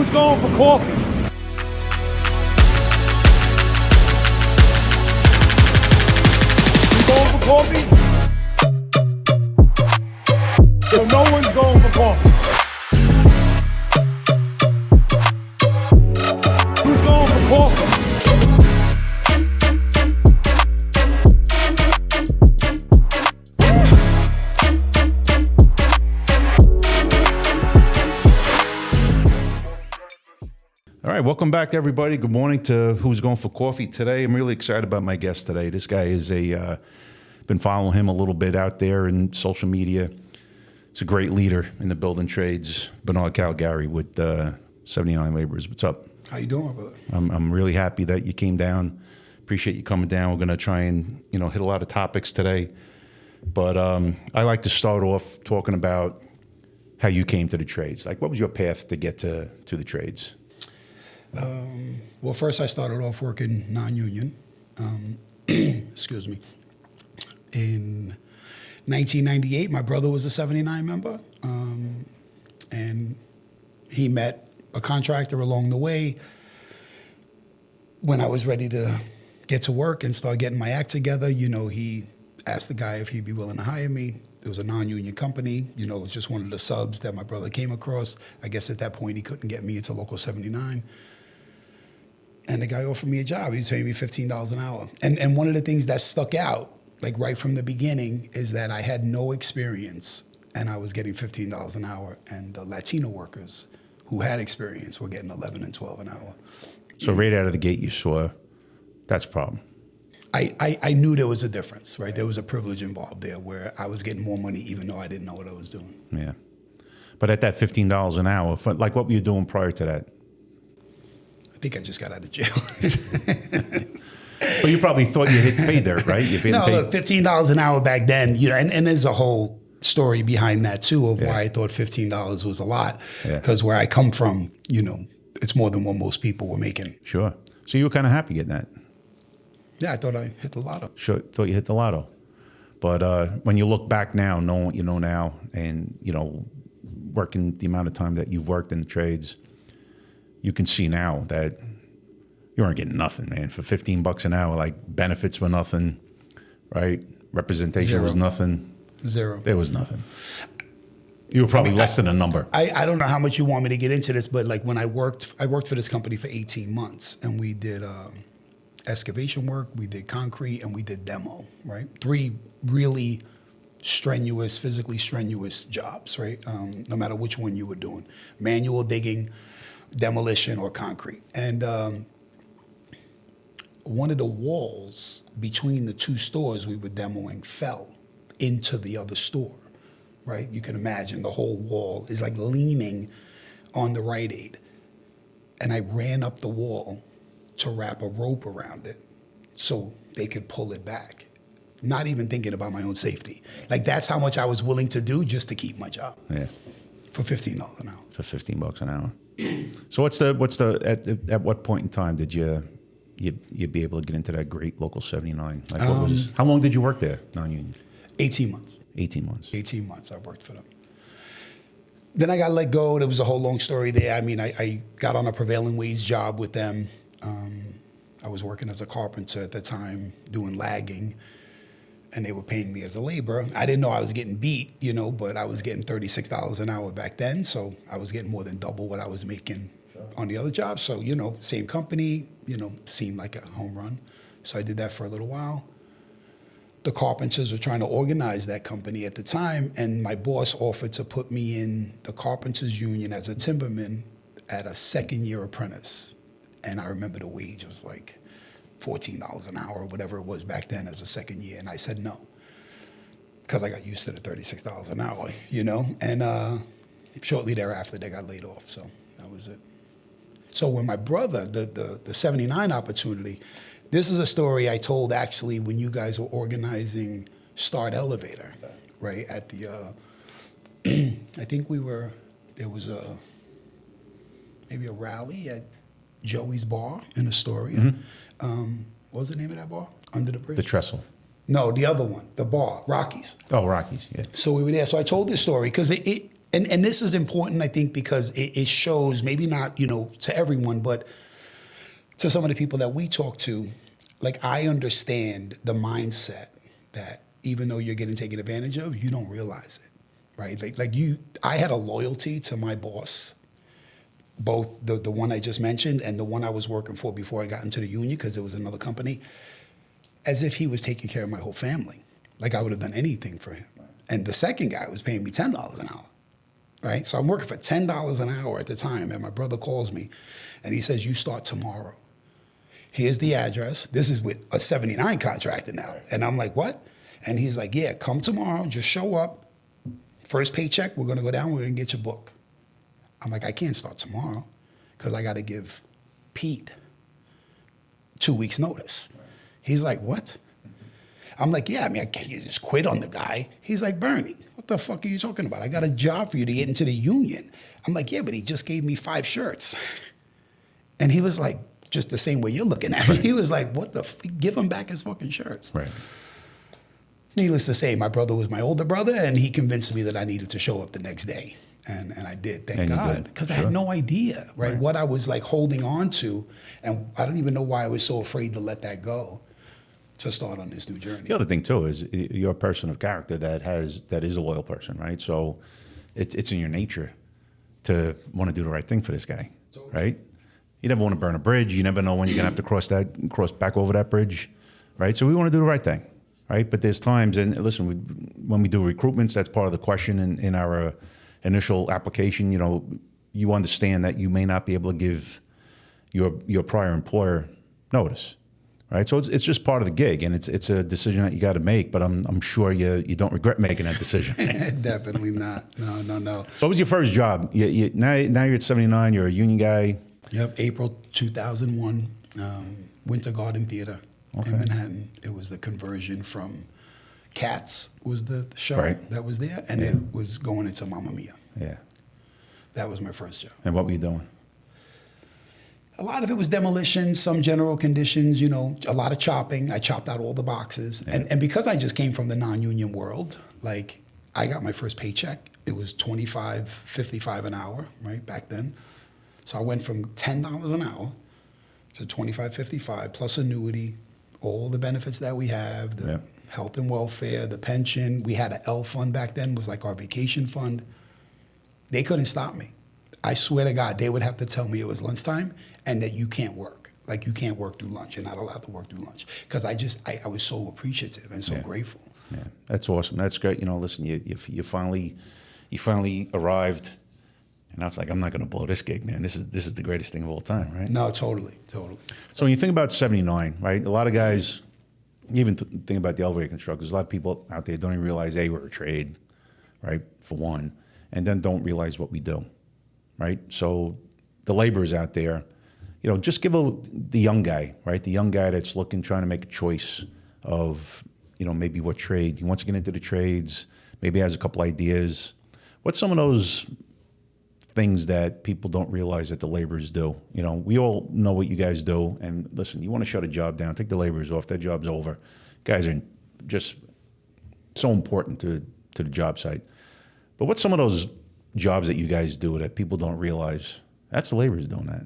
Who's going for coffee? Who's going for coffee? So no one's going for coffee. Who's going for coffee? All right, welcome back, everybody. Good morning to Who's Going for Coffee today. I'm really excited about my guest today. This guy is been following him a little bit out there in social media. He's a great leader in the building trades. Bernard Callegari with 79 Laborers. What's up? How you doing, brother? I'm really happy that you came down. Appreciate you coming down. We're going to try and hit a lot of topics today, but I like to start off talking about how you came to the trades. Like, what was your path to get to the trades? Well, first I started off working non-union. Excuse me. In 1998, my brother was a 79 member, and he met a contractor along the way. When I was ready to get to work and start getting my act together, he asked the guy if he'd be willing to hire me. It was a non-union company. It was just one of the subs that my brother came across. I guess at that point he couldn't get me into Local 79. And the guy offered me a job. He was paying me $15 an hour. And one of the things that stuck out, like right from the beginning, is that I had no experience and I was getting $15 an hour. And the Latino workers who had experience were getting $11 and $12 an hour. So right out of the gate, you saw that's a problem. I knew there was a difference, right? There was a privilege involved there where I was getting more money even though I didn't know what I was doing. Yeah. But at that $15 an hour, what were you doing prior to that? I think I just got out of jail. But you probably thought you hit paid there, right? Look, $15 an hour back then, and there's a whole story behind that too of why I thought $15 was a lot. Because where I come from, it's more than what most people were making. Sure. So you were kind of happy getting that? Yeah, I thought I hit the lotto. Sure, thought you hit the lotto. But when you look back now, knowing what you know now, and working the amount of time that you've worked in the trades, you can see now that you weren't getting nothing, man. For $15 an hour, like benefits were nothing, right? Representation was nothing. Zero. There was nothing. You were probably less than a number. I don't know how much you want me to get into this, but like when I worked for this company for 18 months, and we did excavation work, we did concrete, and we did demo, right? 3 really strenuous, physically strenuous jobs, right? No matter which one you were doing. Manual digging, demolition, or concrete. And one of the walls between the 2 stores we were demoing fell into the other store, right? You can imagine the whole wall is like leaning on the Rite Aid. And I ran up the wall to wrap a rope around it so they could pull it back. Not even thinking about my own safety. Like, that's how much I was willing to do just to keep my job. Yeah. For $15 an hour. For $15 an hour. So at what point in time did you be able to get into that great Local 79? Like, how long did you work there, non-union? 18 months. 18 months. 18 months I worked for them. Then I got let go. There was a whole long story there. I mean, I got on a prevailing wage job with them. I was working as a carpenter at the time, doing lagging, and they were paying me as a laborer. I didn't know I was getting beat, but I was getting $36 an hour back then, so I was getting more than double what I was making on the other job. So, same company, seemed like a home run. So I did that for a little while. The carpenters were trying to organize that company at the time, and my boss offered to put me in the carpenters union as a timberman at a second-year apprentice. And I remember the wage was like $14 an hour or whatever it was back then as a second year. And I said no, because I got used to the $36 an hour, And shortly thereafter, they got laid off. So that was it. So when my brother, the 79 opportunity, this is a story I told actually when you guys were organizing Start Elevator, right? At the, I think there was maybe a rally at Joey's Bar in Astoria. What was the name of that bar? Under the Bridge? The Trestle. No, the other one, the bar, Rockies. Oh, Rockies, yeah. So we were there. So I told this story because And this is important, I think, because it shows, maybe not, to everyone, but to some of the people that we talk to, like, I understand the mindset that even though you're getting taken advantage of, you don't realize it, right? I had a loyalty to my boss, both the one I just mentioned and the one I was working for before I got into the union, because it was another company, as if he was taking care of my whole family. Like, I would have done anything for him. And the second guy was paying me $10 an hour, right? So I'm working for $10 an hour at the time, and my brother calls me, and he says, you start tomorrow. Here's the address. This is with a 79 contractor now. And I'm like, what? And he's like, yeah, come tomorrow, just show up. First paycheck, we're gonna go down, we're gonna get your book. I'm like, I can't start tomorrow because I gotta give Pete 2 weeks notice. He's like, what? I'm like, yeah, I mean, I can't just quit on the guy. He's like, Bernie, what the fuck are you talking about? I got a job for you to get into the union. I'm like, yeah, but he just gave me 5 shirts. And he was like, just the same way you're looking at me. He was like, what the give him back his fucking shirts. Right. Needless to say, my brother was my older brother, and he convinced me that I needed to show up the next day. And I did, thank God, because I had no idea, right? What I was like holding on to, and I don't even know why I was so afraid to let that go to start on this new journey. The other thing too is you're a person of character that is a loyal person, right? So it's in your nature to want to do the right thing for this guy, right? You never want to burn a bridge. You never know when you're gonna have to cross back over that bridge, right? So we want to do the right thing, right? But there's times, and listen, when we do recruitments, that's part of the question in our initial application. You understand that you may not be able to give your prior employer notice, right? So it's just part of the gig, and it's a decision that you got to make. But I'm sure you don't regret making that decision. Definitely not. No. So what was your first job? Now you're at 79. You're a union guy. Yep, April 2001, Winter Garden Theater in Manhattan. It was the conversion from Cats was the show that was there, and it was going into Mamma Mia. Yeah. That was my first job. And what were you doing? A lot of it was demolition, some general conditions, a lot of chopping. I chopped out all the boxes. Yeah. And because I just came from the non-union world, like, I got my first paycheck. It was $25.55 an hour, right, back then. So I went from $10 an hour to $25.55 plus annuity, all the benefits that we have, the health and welfare, the pension. We had an L fund back then, was like our vacation fund. They couldn't stop me. I swear to God, they would have to tell me it was lunchtime and that you can't work. Like, you can't work through lunch. You're not allowed to work through lunch. Because I was so appreciative and so grateful. Yeah, that's awesome. That's great. Listen, you finally arrived. And I was like, I'm not going to blow this gig, man. This is the greatest thing of all time, right? No, totally. So when you think about 79, right? A lot of guys, even think about the elevator constructors. A lot of people out there don't even realize, hey, we're a trade, right? For one, and then don't realize what we do, right? So the laborers out there, just give the young guy, right? The young guy that's trying to make a choice of, maybe what trade he wants to get into the trades. Maybe has a couple ideas. What's some of those things that people don't realize that the laborers do? We all know what you guys do, and listen, you want to shut a job down, take the laborers off, that job's over. Guys are just so important to the job site. But what's some of those jobs that you guys do that people don't realize? That's the laborers doing that.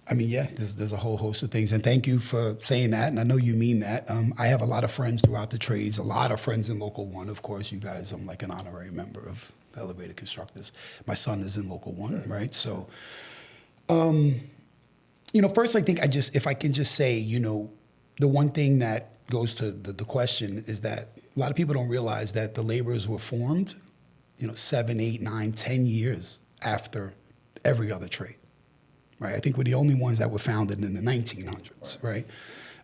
I mean, yeah, there's a whole host of things, and thank you for saying that, and I know you mean that. I have a lot of friends throughout the trades, a lot of friends in Local 1. Of course, you guys, I'm like an honorary member of Elevator Constructors. My son is in Local 1, right? So, first, I think if I can just say, the one thing that goes to the question is that a lot of people don't realize that the laborers were formed, 7, 8, 9, 10 years after every other trade, right? I think we're the only ones that were founded in the 1900s, right?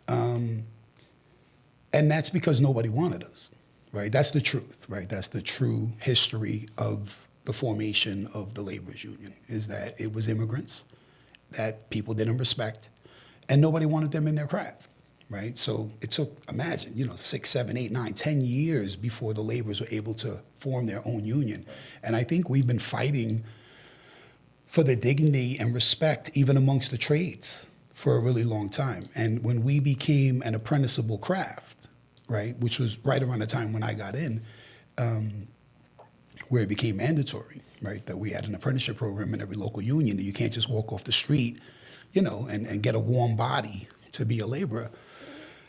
And that's because nobody wanted us. Right, that's the truth, right? That's the true history of the formation of the laborers union, is that it was immigrants that people didn't respect, and nobody wanted them in their craft, right? So it took, imagine, 6, 7, 8, 9, 10 years before the laborers were able to form their own union. And I think we've been fighting for the dignity and respect even amongst the trades for a really long time. And when we became an apprenticeable craft, right, which was right around the time when I got in, where it became mandatory, right? That we had an apprenticeship program in every local union, and you can't just walk off the street, and get a warm body to be a laborer.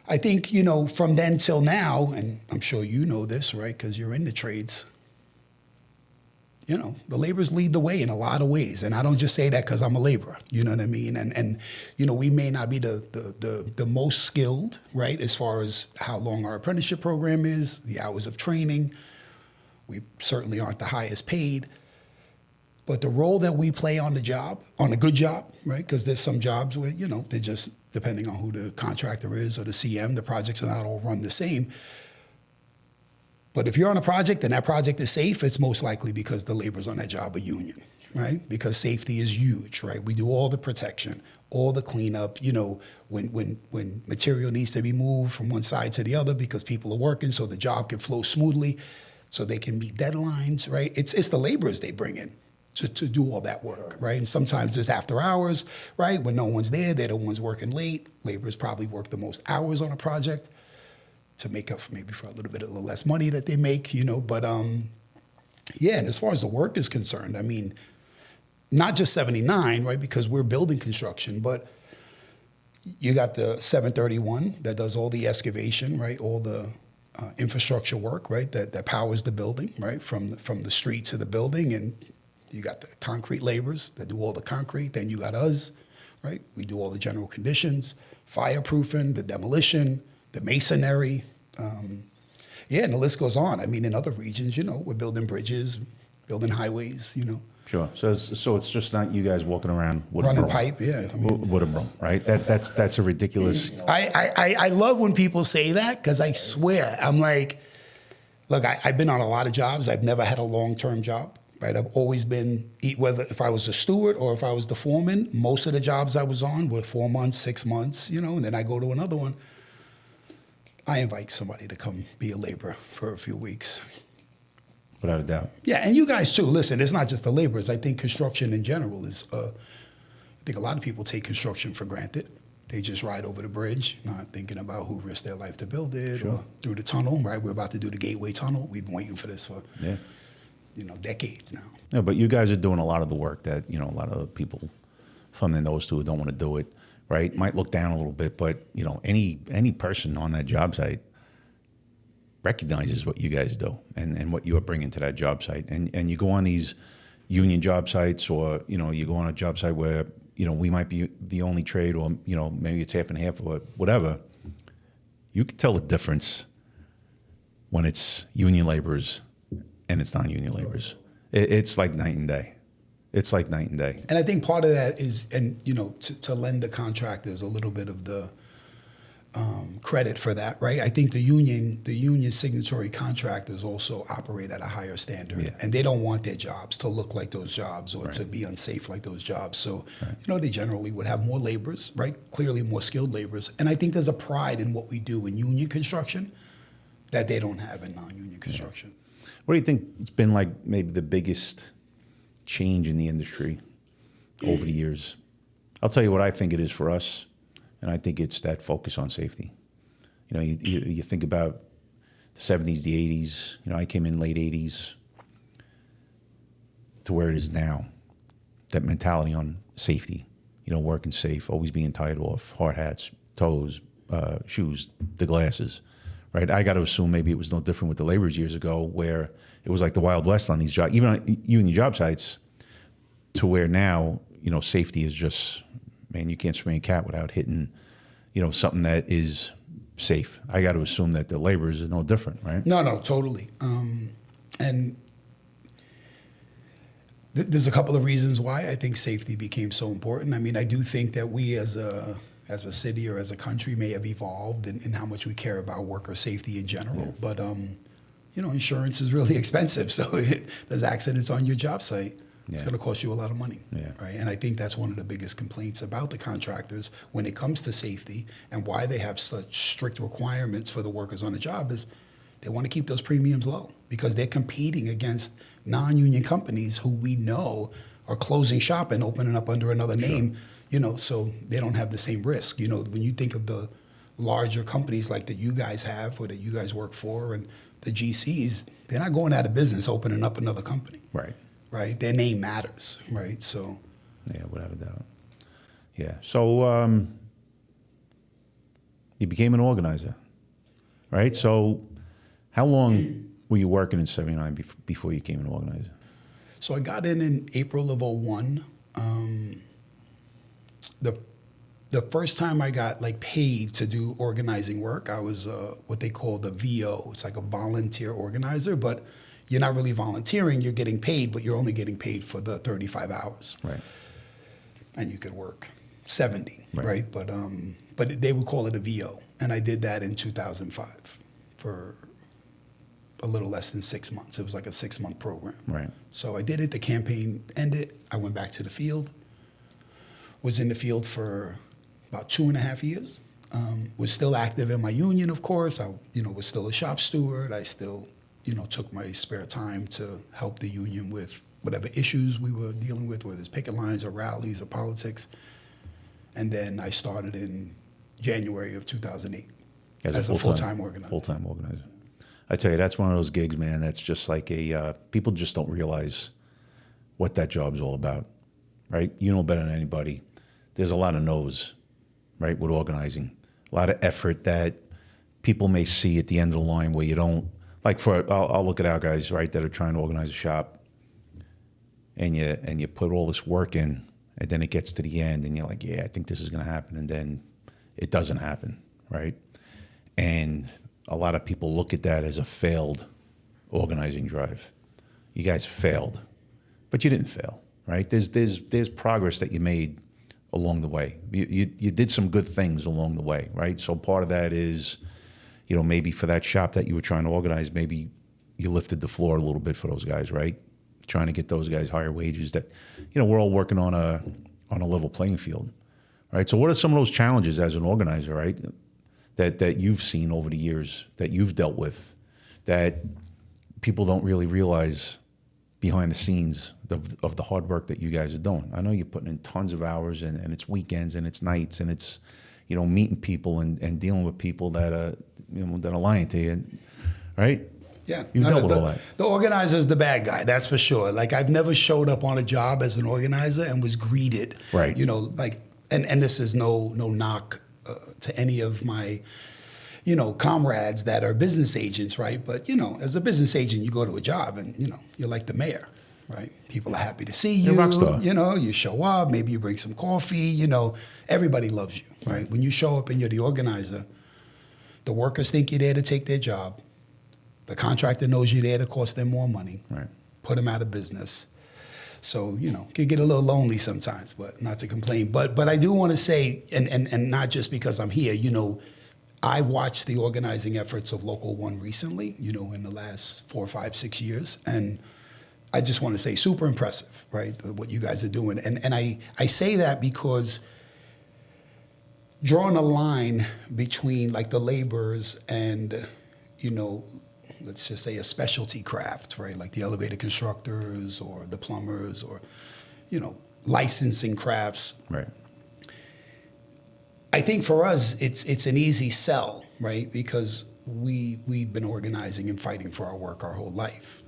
I think, from then till now, and I'm sure you know this, right, because you're in the trades, the laborers lead the way in a lot of ways. And I don't just say that because I'm a laborer, you know what I mean? And we may not be the most skilled, right, as far as how long our apprenticeship program is, the hours of training. We certainly aren't the highest paid. But the role that we play on the job, on a good job, right, because there's some jobs where, they're just, depending on who the contractor is or the CM, the projects are not all run the same. But if you're on a project and that project is safe, it's most likely because the laborers on that job are union, right? Because safety is huge, right? We do all the protection, all the cleanup, when material needs to be moved from one side to the other because people are working so the job can flow smoothly, so they can meet deadlines, right? It's the laborers they bring in to do all that work, right? And sometimes it's after hours, right? When no one's there, they're the ones working late. Laborers probably work the most hours on a project to make up maybe for a little less money that they make, But yeah, and as far as the work is concerned, I mean, not just 79, right? Because we're building construction, but you got the 731 that does all the excavation, right? All the infrastructure work, right? That powers the building, right? From the street to the building, and you got the concrete laborers that do all the concrete. Then you got us, right? We do all the general conditions, fireproofing, the demolition, the masonry, and the list goes on. I mean, in other regions, we're building bridges, building highways, Sure. So it's just not you guys walking around with running a broom. pipe, yeah. I mean, With a broom, right? That's a ridiculous. I love when people say that because I swear, I'm like, look, I've been on a lot of jobs. I've never had a long-term job, right? I've always been, whether if I was a steward or if I was the foreman, most of the jobs I was on were 4 months, 6 months, and then I go to another one. I invite somebody to come be a laborer for a few weeks. Without a doubt. Yeah, and you guys too. Listen, it's not just the laborers. I think construction in general is, I think a lot of people take construction for granted. They just ride over the bridge, not thinking about who risked their life to build it, Sure. or through the tunnel, right? We're about to do the Gateway Tunnel. We've been waiting for this for, decades now. Yeah, but you guys are doing a lot of the work that, a lot of the people from the nose to don't want to do it, right? Might look down a little bit, but, any person on that job site recognizes what you guys do and what you are bringing to that job site. And you go on these union job sites, or, you go on a job site where, we might be the only trade, or, maybe it's half and half or whatever. You can tell the difference when it's union laborers and it's non-union laborers. It's like night and day. It's like night and day. And I think part of that is, and to lend the contractors a little bit of the credit for that, right? I think the union signatory contractors also operate at a higher standard, Yeah. and they don't want their jobs to look like those jobs or Right. to be unsafe like those jobs. So, Right. they generally would have more laborers, right? Clearly more skilled laborers. And I think there's a pride in what we do in union construction that they don't have in non-union construction. What do you think it's been like maybe the biggest change in the industry over the years? I'll tell you what I think it is for us, and I think it's that focus on safety. You think about the 70s, the 80s. I came in late 80s to where it is now. That mentality on safety, working safe, always being tied off, hard hats, toes, shoes, the glasses, right? I got to assume maybe it was no different with the laborers years ago, where it was like the Wild West on these jobs, even on union job sites, to where now, safety is just, man, you can't spray a cat without hitting, something that is safe. I got to assume that the laborers is no different, right? No, totally. And there's a couple of reasons why I think safety became so important. I mean, I do think that we as a city or as a country may have evolved in how much we care about worker safety in general. Yeah. But, insurance is really expensive. So there's accidents on your job site. It's going to cost you a lot of money, right? And I think that's one of the biggest complaints about the contractors when it comes to safety, and why they have such strict requirements for the workers on the job is they want to keep those premiums low because they're competing against non-union companies who we know are closing shop and opening up under another name, so they don't have the same risk. When you think of the larger companies like that you guys have or that you guys work for, and the GCs, they're not going out of business opening up another company. Right. Right? Their name matters, right? So. Yeah, without a doubt. Yeah. So you became an organizer, right? So how long were you working in 79 before you became an organizer? So I got in April of '01. The first time I got like paid to do organizing work, I was what they call the VO. It's like a volunteer organizer, but you're not really volunteering. You're getting paid, but you're only getting paid for the 35 hours. Right. And you could work 70, Right. right? But they would call it a VO. And I did that in 2005 for a little less than 6 months. It was like a 6-month program. Right. So I did it. The campaign ended. I went back to the field. Was in the field for about 2.5 years. Was still active in my union, of course. I, was still a shop steward. I still, took my spare time to help the union with whatever issues we were dealing with, whether it's picket lines or rallies or politics. And then I started in January of 2008 as a full-time organizer. Full-time organizer. I tell you, that's one of those gigs, man, that's just like people just don't realize what that job's all about, right? You know better than anybody. There's a lot of no's, right, with organizing. A lot of effort that people may see at the end of the line where you don't, like I'll look at our guys, right, that are trying to organize a shop, and you put all this work in, and then it gets to the end, and you're like, yeah, I think this is going to happen, and then it doesn't happen, right? And a lot of people look at that as a failed organizing drive. You guys failed, but you didn't fail, right? There's progress that you made along the way. You did some good things along the way, right? So part of that is, maybe for that shop that you were trying to organize, maybe you lifted the floor a little bit for those guys, right? Trying to get those guys higher wages that, we're all working on a level playing field, right? So what are some of those challenges as an organizer, right, that you've seen over the years, that you've dealt with, that people don't really realize behind the scenes of the hard work that you guys are doing? I know you're putting in tons of hours, and it's weekends and it's nights, and it's, meeting people and dealing with people that are, that are lying to you, right? Yeah. You've dealt with all that. The organizer's the bad guy, that's for sure. Like, I've never showed up on a job as an organizer and was greeted. Right. And this is no knock to any of my, comrades that are business agents, right? But, as a business agent, you go to a job and, you're like the mayor, right? People are happy to see you. You're a rock star. You show up, maybe you bring some coffee, everybody loves you, right? When you show up and you're the organizer, the workers think you're there to take their job. The contractor knows you're there to cost them more money, Right. Put them out of business. So, it can get a little lonely sometimes, but not to complain. But I do want to say, and not just because I'm here, I watched the organizing efforts of Local 1 recently, in the last 4, 5, 6 years. And I just want to say super impressive, right, what you guys are doing. And I say that because drawing a line between like the laborers and, let's just say a specialty craft, right? Like the elevator constructors or the plumbers or, licensing crafts. Right. I think for us, it's an easy sell, right? Because we've been organizing and fighting for our work our whole life,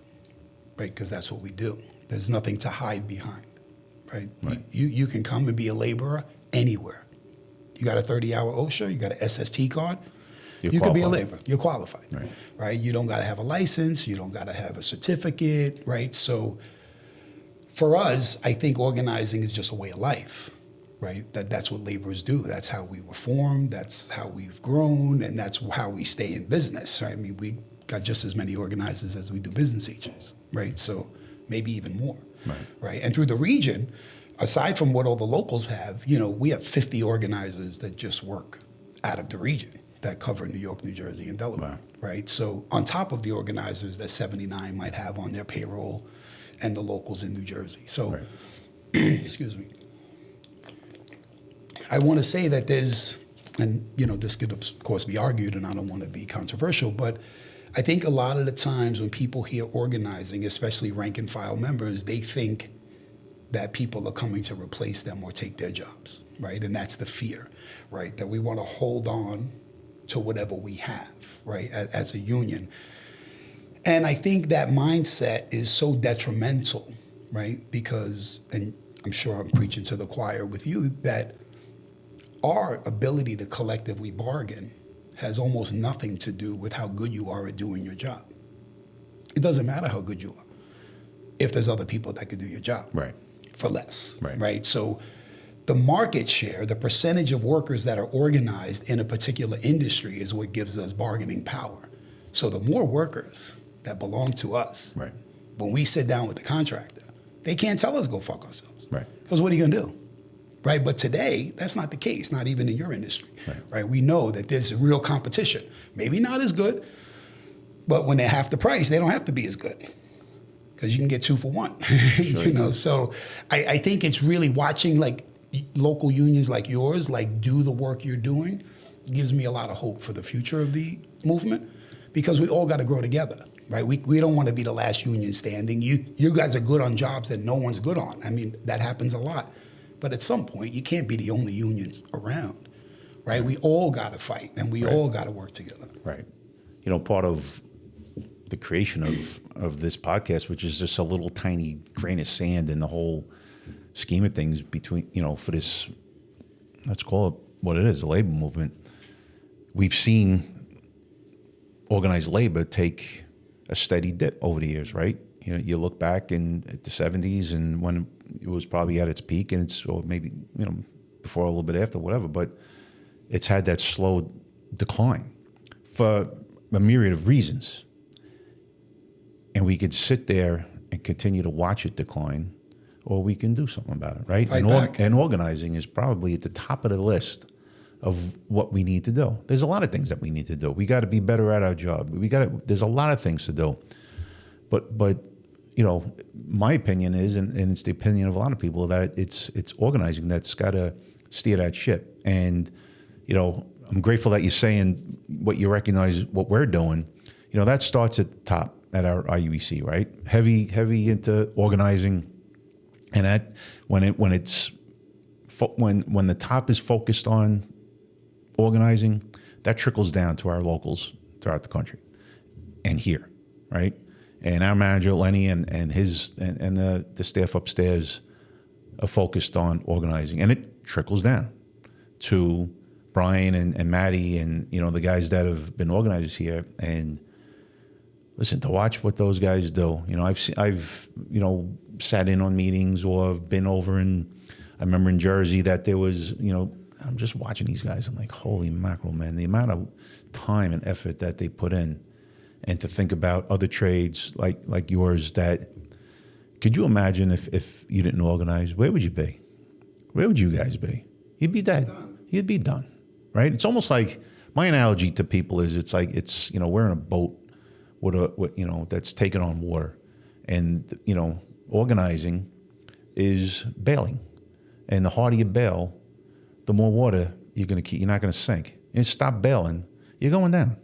right? Because that's what we do. There's nothing to hide behind, right? Right. You can come and be a laborer anywhere. You got a 30-hour OSHA, you got an SST card, You're you could be a qualified. laborer. You're qualified, Right. You don't got to have a license. You don't got to have a certificate, right? So for us, I think organizing is just a way of life, right? That's what laborers do. That's how we were formed. That's how we've grown, and that's how we stay in business, right? I mean, we got just as many organizers as we do business agents, right? So maybe even more, right? And through the region, aside from what all the locals have, we have 50 organizers that just work out of the region that cover New York, New Jersey, and Delaware, right? So on top of the organizers that 79 might have on their payroll and the locals in New Jersey. So, excuse me. I want to say that there's, and this could of course be argued, and I don't want to be controversial, but I think a lot of the times when people hear organizing, especially rank and file members, they think that people are coming to replace them or take their jobs, right? And that's the fear, right? That we want to hold on to whatever we have, right, as a union. And I think that mindset is so detrimental, right? Because, and I'm sure I'm preaching to the choir with you, that our ability to collectively bargain has almost nothing to do with how good you are at doing your job. It doesn't matter how good you are if there's other people that could do your job Right. for less, Right. right? So the market share, the percentage of workers that are organized in a particular industry is what gives us bargaining power. So the more workers that belong to us, Right. when we sit down with the contractor, they can't tell us go fuck ourselves. Right. Because what are you gonna do? Right, but today, that's not the case, not even in your industry, right? We know that there's real competition. Maybe not as good, but when they're half the price, they don't have to be as good because you can get 2 for 1, you know? So I think it's really watching like local unions like yours, like do the work you're doing, gives me a lot of hope for the future of the movement because we all got to grow together, right? We don't want to be the last union standing. You guys are good on jobs that no one's good on. I mean, that happens a lot. But at some point, you can't be the only unions around, right? We all got to fight, and we all got to work together. Right. You know, part of the creation of this podcast, which is just a little tiny grain of sand in the whole scheme of things between, you know, for this, let's call it what it is, the labor movement. We've seen organized labor take a steady dip over the years, right? You know, you look back at the 70s and when it was probably at its peak, and or maybe, you know, before, a little bit after, whatever, but it's had that slow decline for a myriad of reasons. And we could sit there and continue to watch it decline, or we can do something about it, right? Fight back. And organizing is probably at the top of the list of what we need to do. There's a lot of things that we need to do. We got to be better at our job. There's a lot of things to do. But you know, my opinion is, and it's the opinion of a lot of people, that it's organizing that's got to steer that ship. And, you know, I'm grateful that you're saying what you recognize what we're doing. You know, that starts at the top at our IUEC, right? Heavy into organizing, and that when the top is focused on organizing, that trickles down to our locals throughout the country and here, right? And our manager Lenny and the staff upstairs are focused on organizing, and it trickles down to Brian and Maddie and, you know, the guys that have been organizers here. And listen, to watch what those guys do, you know, I've you know, sat in on meetings or been over I remember in Jersey that there was, you know, I'm just watching these guys. I'm like, holy mackerel, man, the amount of time and effort that they put in. And to think about other trades like yours, that could you imagine if you didn't organize, where would you be? Where would you guys be? You'd be dead. You'd be done, right? It's almost like, my analogy to people is, it's you know, we're in a boat with you know, that's taking on water, and you know, organizing is bailing, and the harder you bail, the more water you're going to keep. You're not going to sink. And stop bailing, you're going down.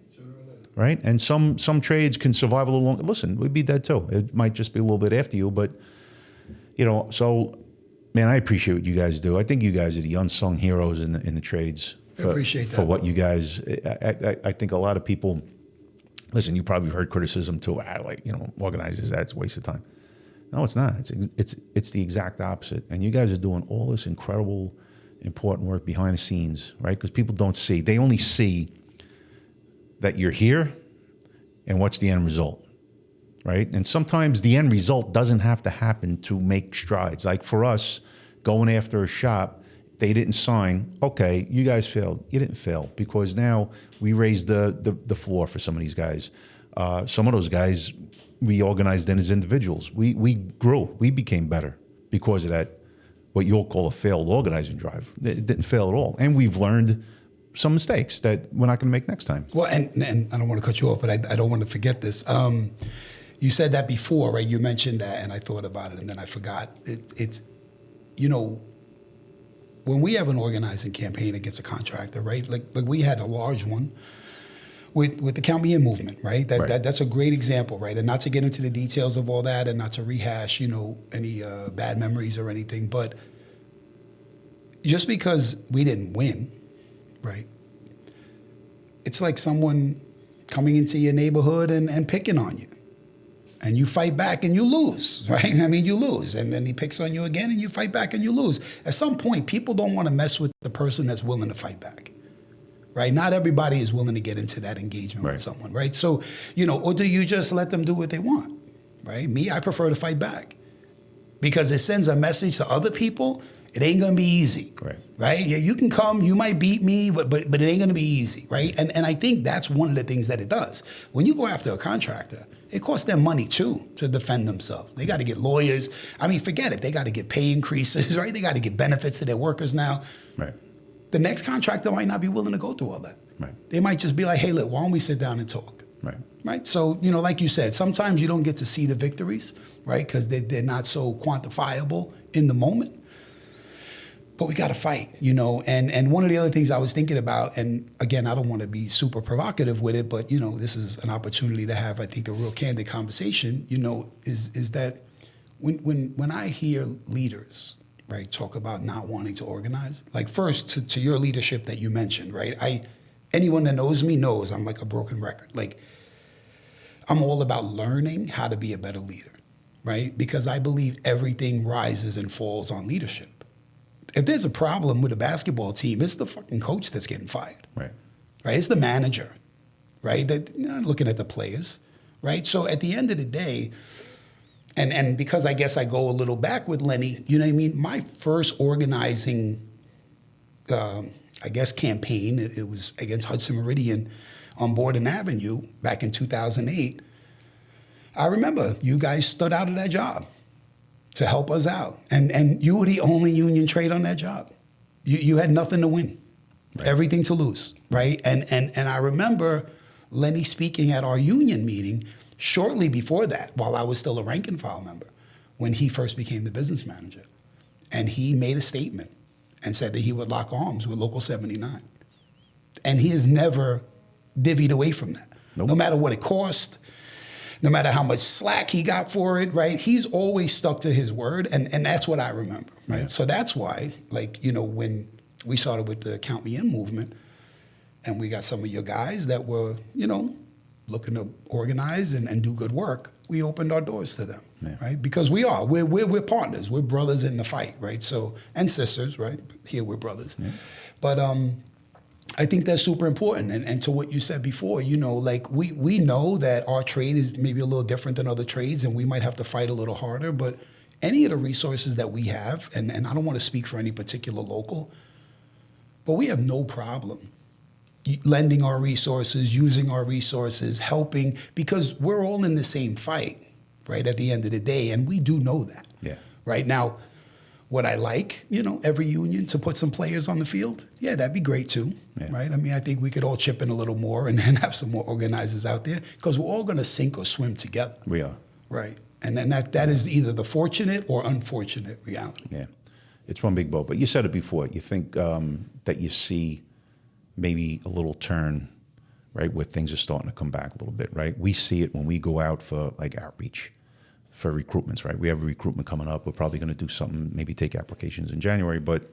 Right? And some trades can survive a little longer. Listen, we'd be dead too. It might just be a little bit after you, but, you know, so, man, I appreciate what you guys do. I think you guys are the unsung heroes in the trades. I appreciate that. For what you guys, I think a lot of people, listen, you probably heard criticism too, like, you know, organizers, that's a waste of time. No, it's not. It's the exact opposite. And you guys are doing all this incredible, important work behind the scenes, right? Because people don't see. They only see that you're here and what's the end result, right? And sometimes the end result doesn't have to happen to make strides. Like for us, going after a shop, they didn't sign. Okay, you guys failed. You didn't fail, because now we raised the floor for some of these guys. Some of those guys we organized in as individuals. We grew. We became better because of that, what you'll call a failed organizing drive. It didn't fail at all. And we've learned some mistakes that we're not going to make next time. Well, and I don't want to cut you off, but I don't want to forget this. You said that before, right? You mentioned that, and I thought about it, and then I forgot. It's, you know, when we have an organizing campaign against a contractor, right? Like we had a large one with the Count Me In movement, right? That's a great example, right? And not to get into the details of all that, and not to rehash, you know, any bad memories or anything, but just because we didn't win, right? It's like someone coming into your neighborhood and picking on you, and you fight back and you lose, right? I mean, you lose. And then he picks on you again and you fight back and you lose. At some point, people don't want to mess with the person that's willing to fight back, right? Not everybody is willing to get into that engagement with someone, right? So, or do you just let them do what they want, right? Me, I prefer to fight back because it sends a message to other people. It ain't gonna be easy, right? Yeah, you can come, you might beat me, but it ain't gonna be easy, right? And I think that's one of the things that it does. When you go after a contractor, it costs them money too to defend themselves. They got to get lawyers. I mean, forget it. They got to get pay increases, right? They got to get benefits to their workers now. Right. The next contractor might not be willing to go through all that. Right. They might just be like, hey, look, why don't we sit down and talk? Right. Right. So, like you said, sometimes you don't get to see the victories, right? Because they're not so quantifiable in the moment. But we got to fight, and one of the other things I was thinking about, and again, I don't want to be super provocative with it, but, this is an opportunity to have, I think, a real candid conversation, is that when I hear leaders, right, talk about not wanting to organize, like first to your leadership that you mentioned, right, anyone that knows me knows I'm like a broken record. Like, I'm all about learning how to be a better leader, right? Because I believe everything rises and falls on leadership. If there's a problem with a basketball team, it's the fucking coach that's getting fired. Right. Right? It's the manager, right? That looking at the players, right? So at the end of the day, and because I guess I go a little back with Lenny, you know what I mean? My first organizing, campaign, it was against Hudson Meridian on Borden Avenue back in 2008. I remember you guys stood out of that job to help us out. And you were the only union trade on that job. You had nothing to win, everything to lose, right? And I remember Lenny speaking at our union meeting shortly before that, while I was still a rank and file member, when he first became the business manager. And he made a statement and said that he would lock arms with Local 79. And he has never divvied away from that. Nope. No matter what it cost, no matter how much slack he got for it, right? He's always stuck to his word, and that's what I remember, right? Yeah. So that's why, when we started with the Count Me In movement, and we got some of your guys that were, looking to organize and do good work, we opened our doors to them, right? Because we're partners, we're brothers in the fight, right? So, and sisters, right? Here we're brothers. Yeah. But I think that's super important. And to what you said before, we know that our trade is maybe a little different than other trades and we might have to fight a little harder, but any of the resources that we have, and I don't want to speak for any particular local, but we have no problem lending our resources, using our resources, helping, because we're all in the same fight, right, at the end of the day, and we do know that. Yeah. Right now, would I like, every union to put some players on the field? Yeah, that'd be great too, right? I mean, I think we could all chip in a little more and then have some more organizers out there because we're all going to sink or swim together. We are. Right. And then that is either the fortunate or unfortunate reality. Yeah. It's one big boat. But you said it before. You think that you see maybe a little turn, right, where things are starting to come back a little bit, right? We see it when we go out for outreach. For recruitments, right? We have a recruitment coming up. We're probably going to do something, maybe take applications in January, but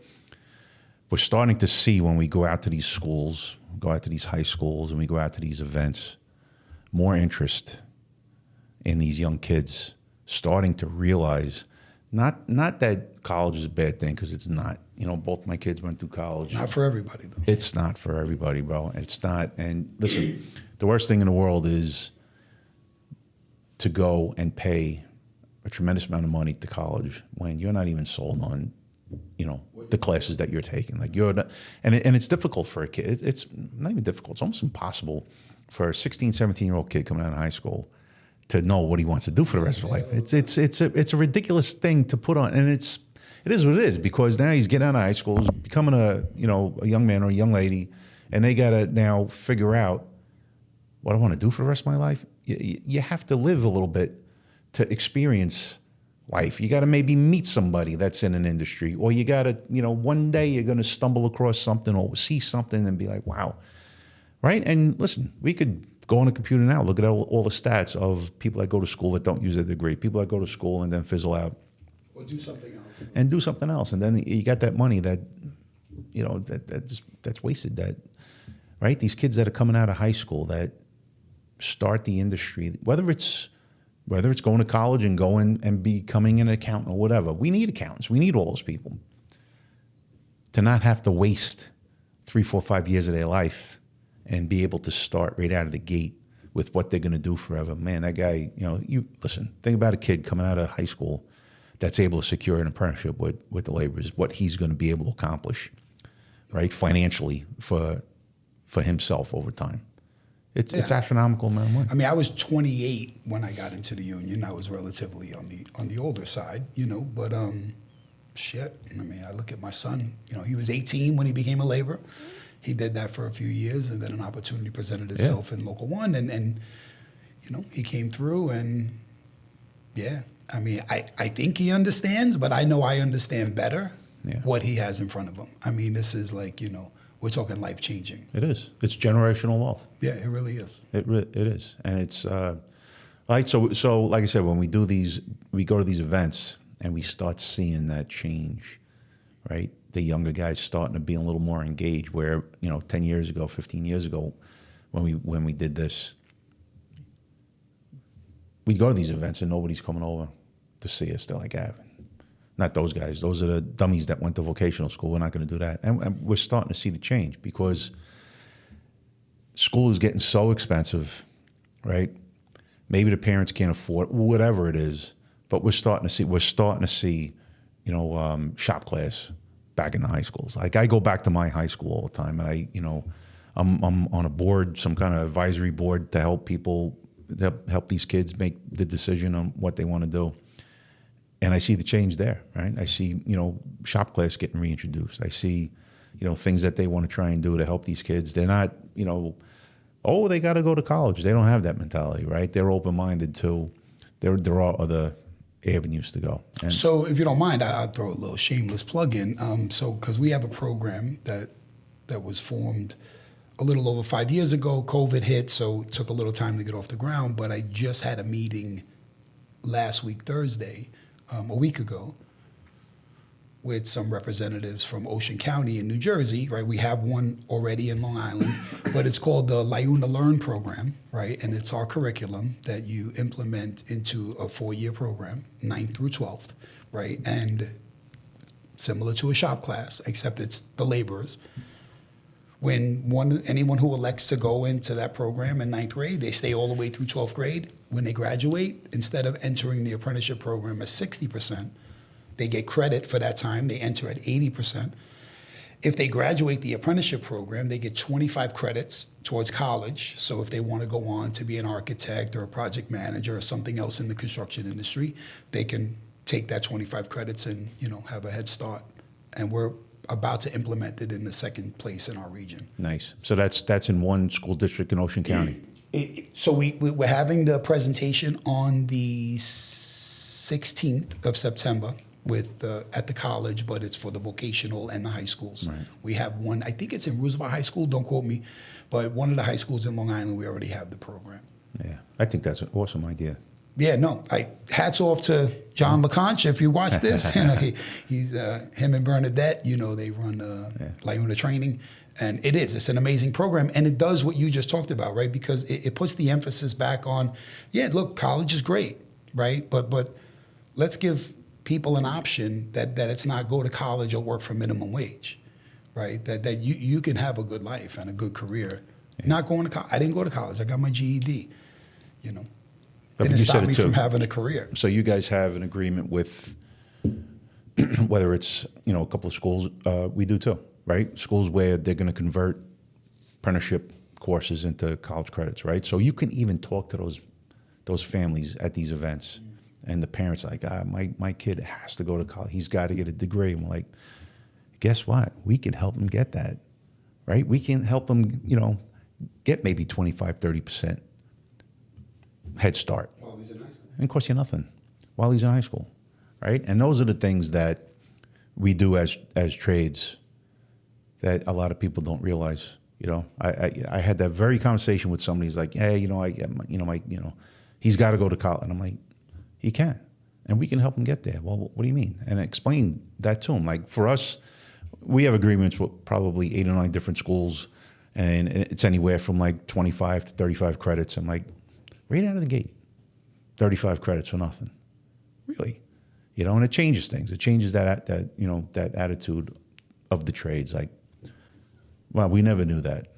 we're starting to see when we go out to these schools, go out to these high schools, and we go out to these events, more interest in these young kids starting to realize not that college is a bad thing, because it's not. Both my kids went through college. Not for everybody, though. It's not for everybody, bro. It's not. And listen, the worst thing in the world is to go and pay a tremendous amount of money to college when you're not even sold on, the classes that you're taking. Like and it's difficult for a kid. It's not even difficult. It's almost impossible for a 16, 17-year-old kid coming out of high school to know what he wants to do for the rest of his life. It's a ridiculous thing to put on, and it is what it is, because now he's getting out of high school, he's becoming a young man or a young lady, and they got to now figure out what I want to do for the rest of my life. You have to live a little bit to experience life. You got to maybe meet somebody that's in an industry, or you got to, one day you're going to stumble across something or see something and be like, wow, right? And listen, we could go on a computer now, look at all the stats of people that go to school that don't use their degree, people that go to school and then fizzle out. Or do something else. And do something else. And then you got that money that, that's wasted. That, right? These kids that are coming out of high school that start the industry, whether it's whether it's going to college and going and becoming an accountant or whatever. We need accountants. We need all those people. To not have to waste 3, 4, 5 years of their life and be able to start right out of the gate with what they're going to do forever. Man, that guy, you listen, think about a kid coming out of high school that's able to secure an apprenticeship with the laborers, what he's going to be able to accomplish, right, financially for himself over time. It's astronomical amount of money. I mean, I was 28 when I got into the union. I was relatively on the older side, but shit. I mean, I look at my son. He was 18 when he became a laborer. He did that for a few years, and then an opportunity presented itself in Local 1, and he came through, and I mean, I think he understands, but I know I understand better what he has in front of him. I mean, this is like, we're talking life-changing. It is. It's generational wealth. Yeah, it really is. It is. And it's like, so like I said, when we go to these events and we start seeing that change, right? The younger guys starting to be a little more engaged where, 10 years ago, 15 years ago, when we did this, we'd go to these events and nobody's coming over to see us. They're like, not those guys. Those are the dummies that went to vocational school. We're not going to do that. And we're starting to see the change because school is getting so expensive, right? Maybe the parents can't afford whatever it is, but we're starting to see, shop class back in the high schools. Like I go back to my high school all the time, and I'm on a board, some kind of advisory board to help people, help these kids make the decision on what they want to do. And I see the change there, right? I see, shop class getting reintroduced. I see, things that they want to try and do to help these kids. They're not, they got to go to college. They don't have that mentality, right? They're open-minded to, there are other avenues to go. And so if you don't mind, I'll throw a little shameless plug in. Because we have a program that was formed a little over 5 years ago. COVID hit, so it took a little time to get off the ground. But I just had a meeting last week, Thursday, a week ago, with some representatives from Ocean County in New Jersey, right? We have one already in Long Island, but it's called the Liuna Learn program, right? And it's our curriculum that you implement into a 4-year program, 9th through 12th, right? And similar to a shop class, except it's the laborers. When anyone who elects to go into that program in 9th grade, they stay all the way through 12th grade. When they graduate, instead of entering the apprenticeship program at 60%, they get credit for that time. They enter at 80%. If they graduate the apprenticeship program, they get 25 credits towards college. So if they want to go on to be an architect or a project manager or something else in the construction industry, they can take that 25 credits and, have a head start. And we're about to implement it in the second place in our region. nice. So that's in one school district in Ocean County. So we're having the presentation on the 16th of September at the college, but it's for the vocational and the high schools. Right. We have one, I think it's in Roosevelt High School, don't quote me, but one of the high schools in Long Island, we already have the program. Yeah, I think that's an awesome idea. Yeah, no, hats off to John LeConche if you watch this. He's him and Bernadette, they run Liuna training, and it's an amazing program, and it does what you just talked about, right? Because it puts the emphasis back on, look, college is great, right? But let's give people an option that it's not go to college or work for minimum wage, right? That you can have a good life and a good career. Yeah. Not going to college. I didn't go to college. I got my GED, But didn't you stop said it me too. from having a career. So you guys have an agreement with whether it's a couple of schools. We do too, right? Schools where they're going to convert apprenticeship courses into college credits, right? So you can even talk to those families at these events, and the parents are like, my kid has to go to college. He's got to get a degree. And we're like, guess what? We can help him get that, right? We can help him, get maybe 25, 30% head start. While he's in high school. And it costs you nothing while he's in high school, right? And those are the things that we do as trades that a lot of people don't realize. I had that very conversation with somebody. He's like, hey, he's got to go to college. And I'm like, he can, and we can help him get there. Well, what do you mean? And I explained that to him. Like for us, we have agreements with probably 8 or 9 different schools, and it's anywhere from like 25 to 35 credits. I'm like, right out of the gate, 35 credits for nothing. Really. You know, and it changes things. It changes that attitude of the trades. Like, well, we never knew that,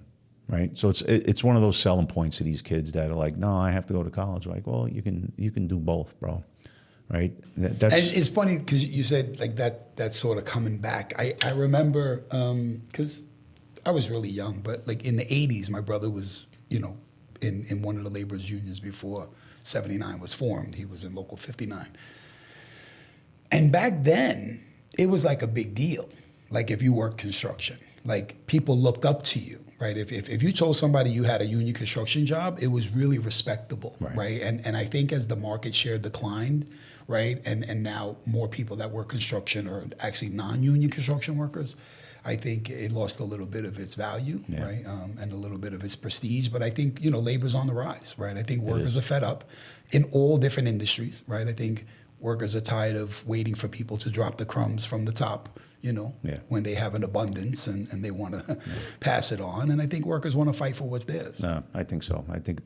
right? So it's one of those selling points to these kids that are like, no, I have to go to college. Like, well, you can do both, bro, right? That's And it's funny because you said like that's sort of coming back. I remember because I was really young, but like in the 80s, my brother was, you know, in one of the laborers unions before 79 was formed. He was in Local 59. And back then, it was like a big deal. Like if you worked construction, like people looked up to you, right? If you told somebody you had a union construction job, it was really respectable, right? And I think as the market share declined, right, and now more people that work construction are actually non-union construction workers, I think it lost a little bit of its value, right, and a little bit of its prestige. But I think, you know, labor's on the rise, right? I think workers are fed up in all different industries, right? I think workers are tired of waiting for people to drop the crumbs from the top, you know, when they have an abundance and they want to pass it on. And I think workers want to fight for what's theirs. No, I think so. I think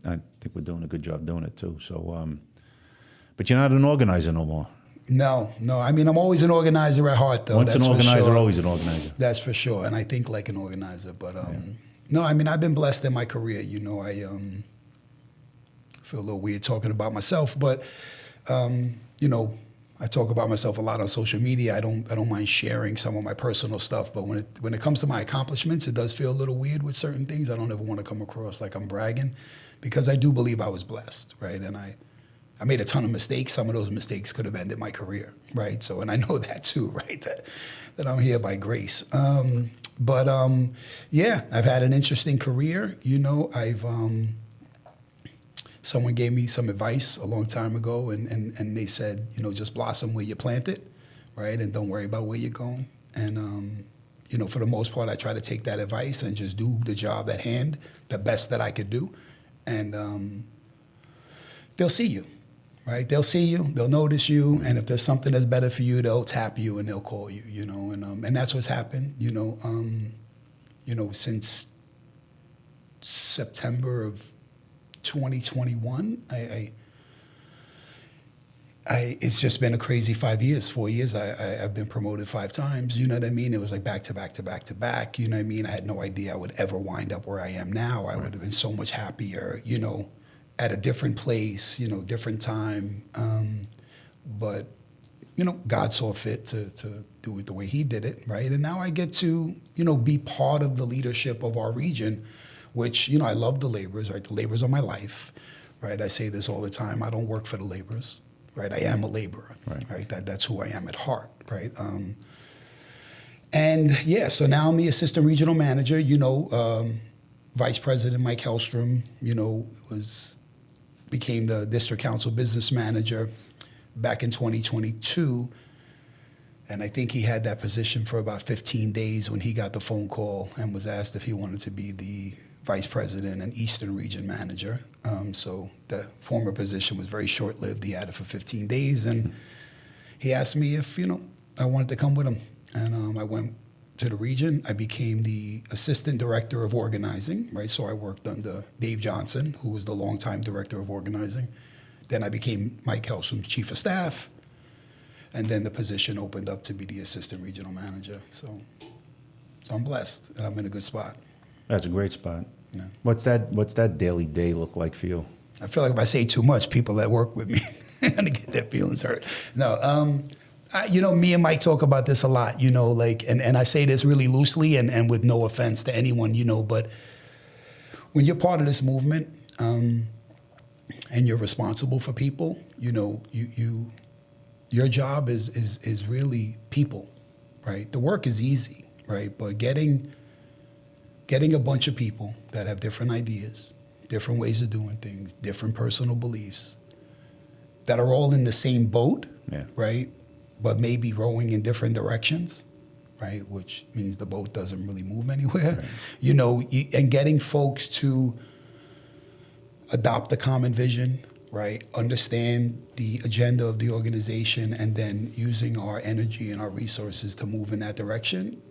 we're doing a good job doing it too. So, but you're not an organizer no more. No. I mean, I'm always an organizer at heart, though. Once an organizer, always an organizer. That's for sure. And I think like an organizer. But no, I mean, I've been blessed in my career. You know, I feel a little weird talking about myself, but you know, I talk about myself a lot on social media. I don't mind sharing some of my personal stuff, but when it comes to my accomplishments, it does feel a little weird with certain things. I don't ever want to come across like I'm bragging, because I do believe I was blessed, right? And I made a ton of mistakes. Some of those mistakes could have ended my career, right? So, and I know that too, right? That I'm here by grace. Yeah, I've had an interesting career. You know, someone gave me some advice a long time ago, and they said, you know, just blossom where you plant it, right? And don't worry about where you're going. And, you know, for the most part, I try to take that advice and just do the job at hand, the best that I could do. And they'll see you, right? They'll see you, they'll notice you, and if there's something that's better for you, they'll tap you and they'll call you, you know, and that's what's happened, you know, since September of 2021, it's just been a crazy 4 years. I've been promoted 5 times, you know what I mean? It was like back to back to back to back, you know what I mean? I had no idea I would ever wind up where I am now. I would have been so much happier, you know, at a different place, you know, different time. But, you know, God saw fit to do it the way he did it, right? And now I get to, you know, be part of the leadership of our region, which, you know, I love the laborers, right? The laborers are my life, right? I say this all the time. I don't work for the laborers, right? I am a laborer, right? That's who I am at heart, right? And yeah, so now I'm the assistant regional manager. You know, Vice President Mike Hellstrom, you know, became the district council business manager back in 2022. And I think he had that position for about 15 days when he got the phone call and was asked if he wanted to be the vice president and Eastern region manager. So the former position was very short-lived. He had it for 15 days. And he asked me if, you know, I wanted to come with him. And I went to the region. I became the assistant director of organizing, right? So I worked under Dave Johnson, who was the longtime director of organizing. Then I became Mike Hellstrom's chief of staff. And then the position opened up to be the assistant regional manager. So I'm blessed, and I'm in a good spot. That's a great spot. Yeah. What's that daily day look like for you? I feel like if I say too much, people that work with me are gonna get their feelings hurt. No, you know, me and Mike talk about this a lot, you know, like, and I say this really loosely and with no offense to anyone, you know, but when you're part of this movement, and you're responsible for people, you know, your job is really people, right? The work is easy, right? But getting a bunch of people that have different ideas, different ways of doing things, different personal beliefs, that are all in the same boat, right? But maybe rowing in different directions, right? Which means the boat doesn't really move anywhere, right. You know, and getting folks to adopt the common vision, right? Understand the agenda of the organization, and then using our energy and our resources to move in that direction.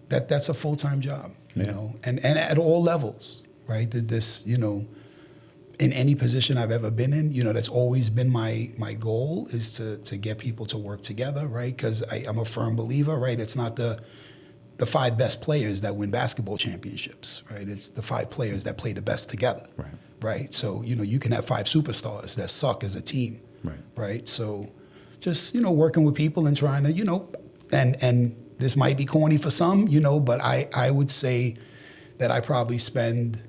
That's a full-time job, you know, and at all levels, right? This, you know, in any position I've ever been in, that's always been my goal, is to get people to work together, right? Because I'm a firm believer, right? It's not the 5 best players that win basketball championships, right? It's the 5 players that play the best together, right? So, you can have 5 superstars that suck as a team, right? So just, working with people and trying to, and this might be corny for some, but I would say that I probably spend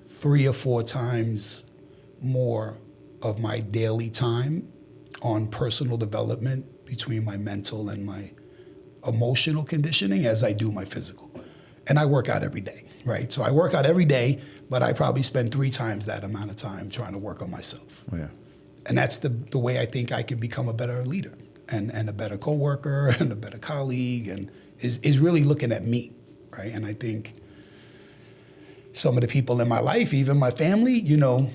3 or 4 times more of my daily time on personal development between my mental and my emotional conditioning as I do my physical. And I work out every day, right? So I work out every day, but I probably spend 3 times that amount of time trying to work on myself. Oh, yeah. And that's the way I think I could become a better leader and a better coworker and a better colleague, and is really looking at me, right? And I think some of the people in my life, even my family,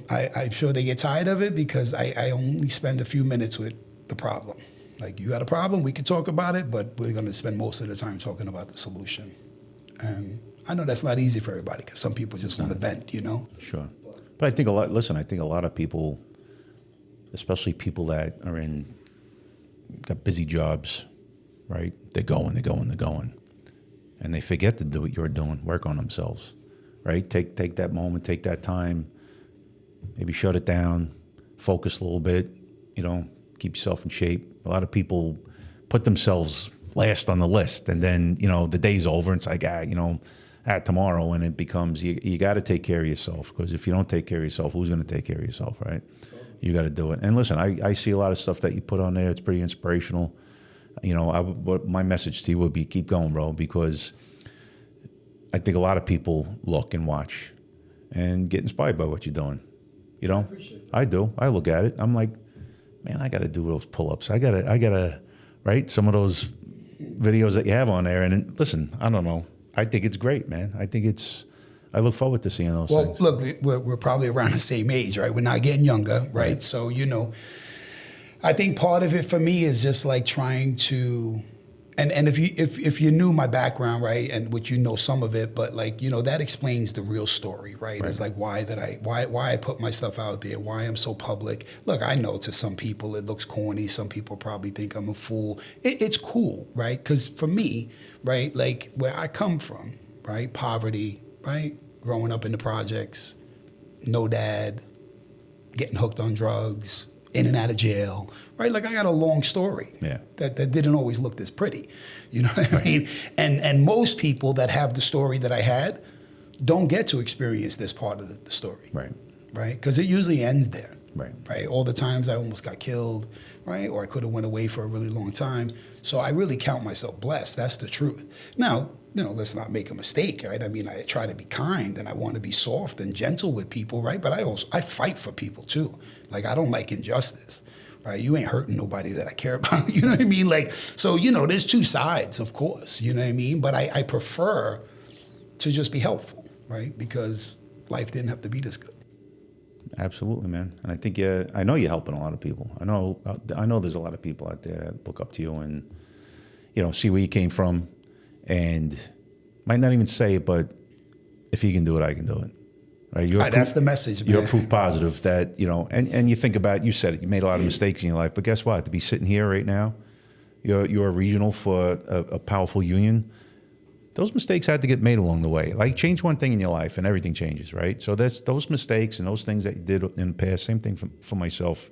I'm sure they get tired of it because I only spend a few minutes with the problem. Like, you got a problem, we can talk about it, but we're going to spend most of the time talking about the solution. And I know that's not easy for everybody because some people just want to vent, Sure. But I think a lot of people, especially people that are got busy jobs, right? They're going. And they forget to do what you're doing, work on themselves, right? Take that moment, take that time, maybe shut it down, focus a little bit, keep yourself in shape. A lot of people put themselves last on the list, and then, the day's over and it's like, tomorrow, and it becomes, you got to take care of yourself, because if you don't take care of yourself, who's going to take care of yourself, right? You got to do it. And listen, I see a lot of stuff that you put on there. It's pretty inspirational. What my message to you would be, keep going, bro, because I think a lot of people look and watch and get inspired by what you're doing. I appreciate that. I do. I look at it. I'm like, man, I got to do those pull-ups. I gotta, right? Some of those videos that you have on there. And listen, I don't know. I think it's great, man. I look forward to seeing those things. Well, look, we're probably around the same age, right? We're not getting younger, right? So, I think part of it for me is just like trying to, and if you knew my background, right, and which some of it, but like, that explains the real story, right? It's like why I put my stuff out there, why I'm so public. Look, I know to some people it looks corny. Some people probably think I'm a fool. It's cool, right? Because for me, right, like where I come from, right, poverty, right, growing up in the projects, no dad, getting hooked on drugs, in and out of jail, right? Like, I got a long story that didn't always look this pretty. You know what I mean? And most people that have the story that I had don't get to experience this part of the story. Right? Because it usually ends there. Right? All the times I almost got killed, right? Or I could have went away for a really long time. So I really count myself blessed. That's the truth. Now, let's not make a mistake, right? I mean, I try to be kind and I want to be soft and gentle with people, right? But I fight for people too. Like, I don't like injustice, right? You ain't hurting nobody that I care about, you know what I mean? Like, so, there's 2 sides, of course, you know what I mean? But I prefer to just be helpful, right? Because life didn't have to be this good. Absolutely, man. And I think I know you're helping a lot of people. I know there's a lot of people out there that look up to you and, see where you came from, and might not even say it, but if you can do it, I can do it. Right? That's the message, man. You're proof positive that, and you think about, you said it, you made a lot of mistakes in your life, but guess what? To be sitting here right now, you're a regional for a powerful union. Those mistakes had to get made along the way. Like, change one thing in your life and everything changes, right? So those mistakes and those things that you did in the past, same thing for myself,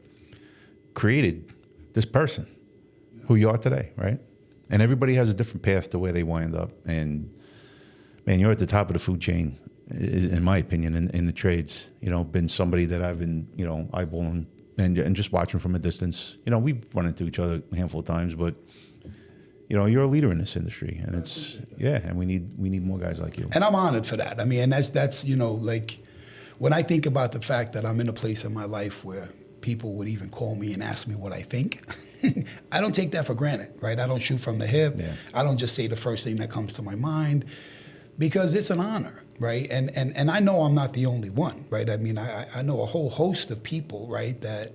created this person who you are today, right? And everybody has a different path to where they wind up. And, man, you're at the top of the food chain, in my opinion, in the trades. Been somebody that I've been, eyeballing and just watching from a distance. We've run into each other a handful of times, but you're a leader in this industry, and and we need more guys like you. And I'm honored for that. I mean, and that's like, when I think about the fact that I'm in a place in my life where people would even call me and ask me what I think, I don't take that for granted, right? I don't shoot from the hip. Yeah. I don't just say the first thing that comes to my mind, because it's an honor, right? And I know I'm not the only one, right? I mean, I know a whole host of people, right, that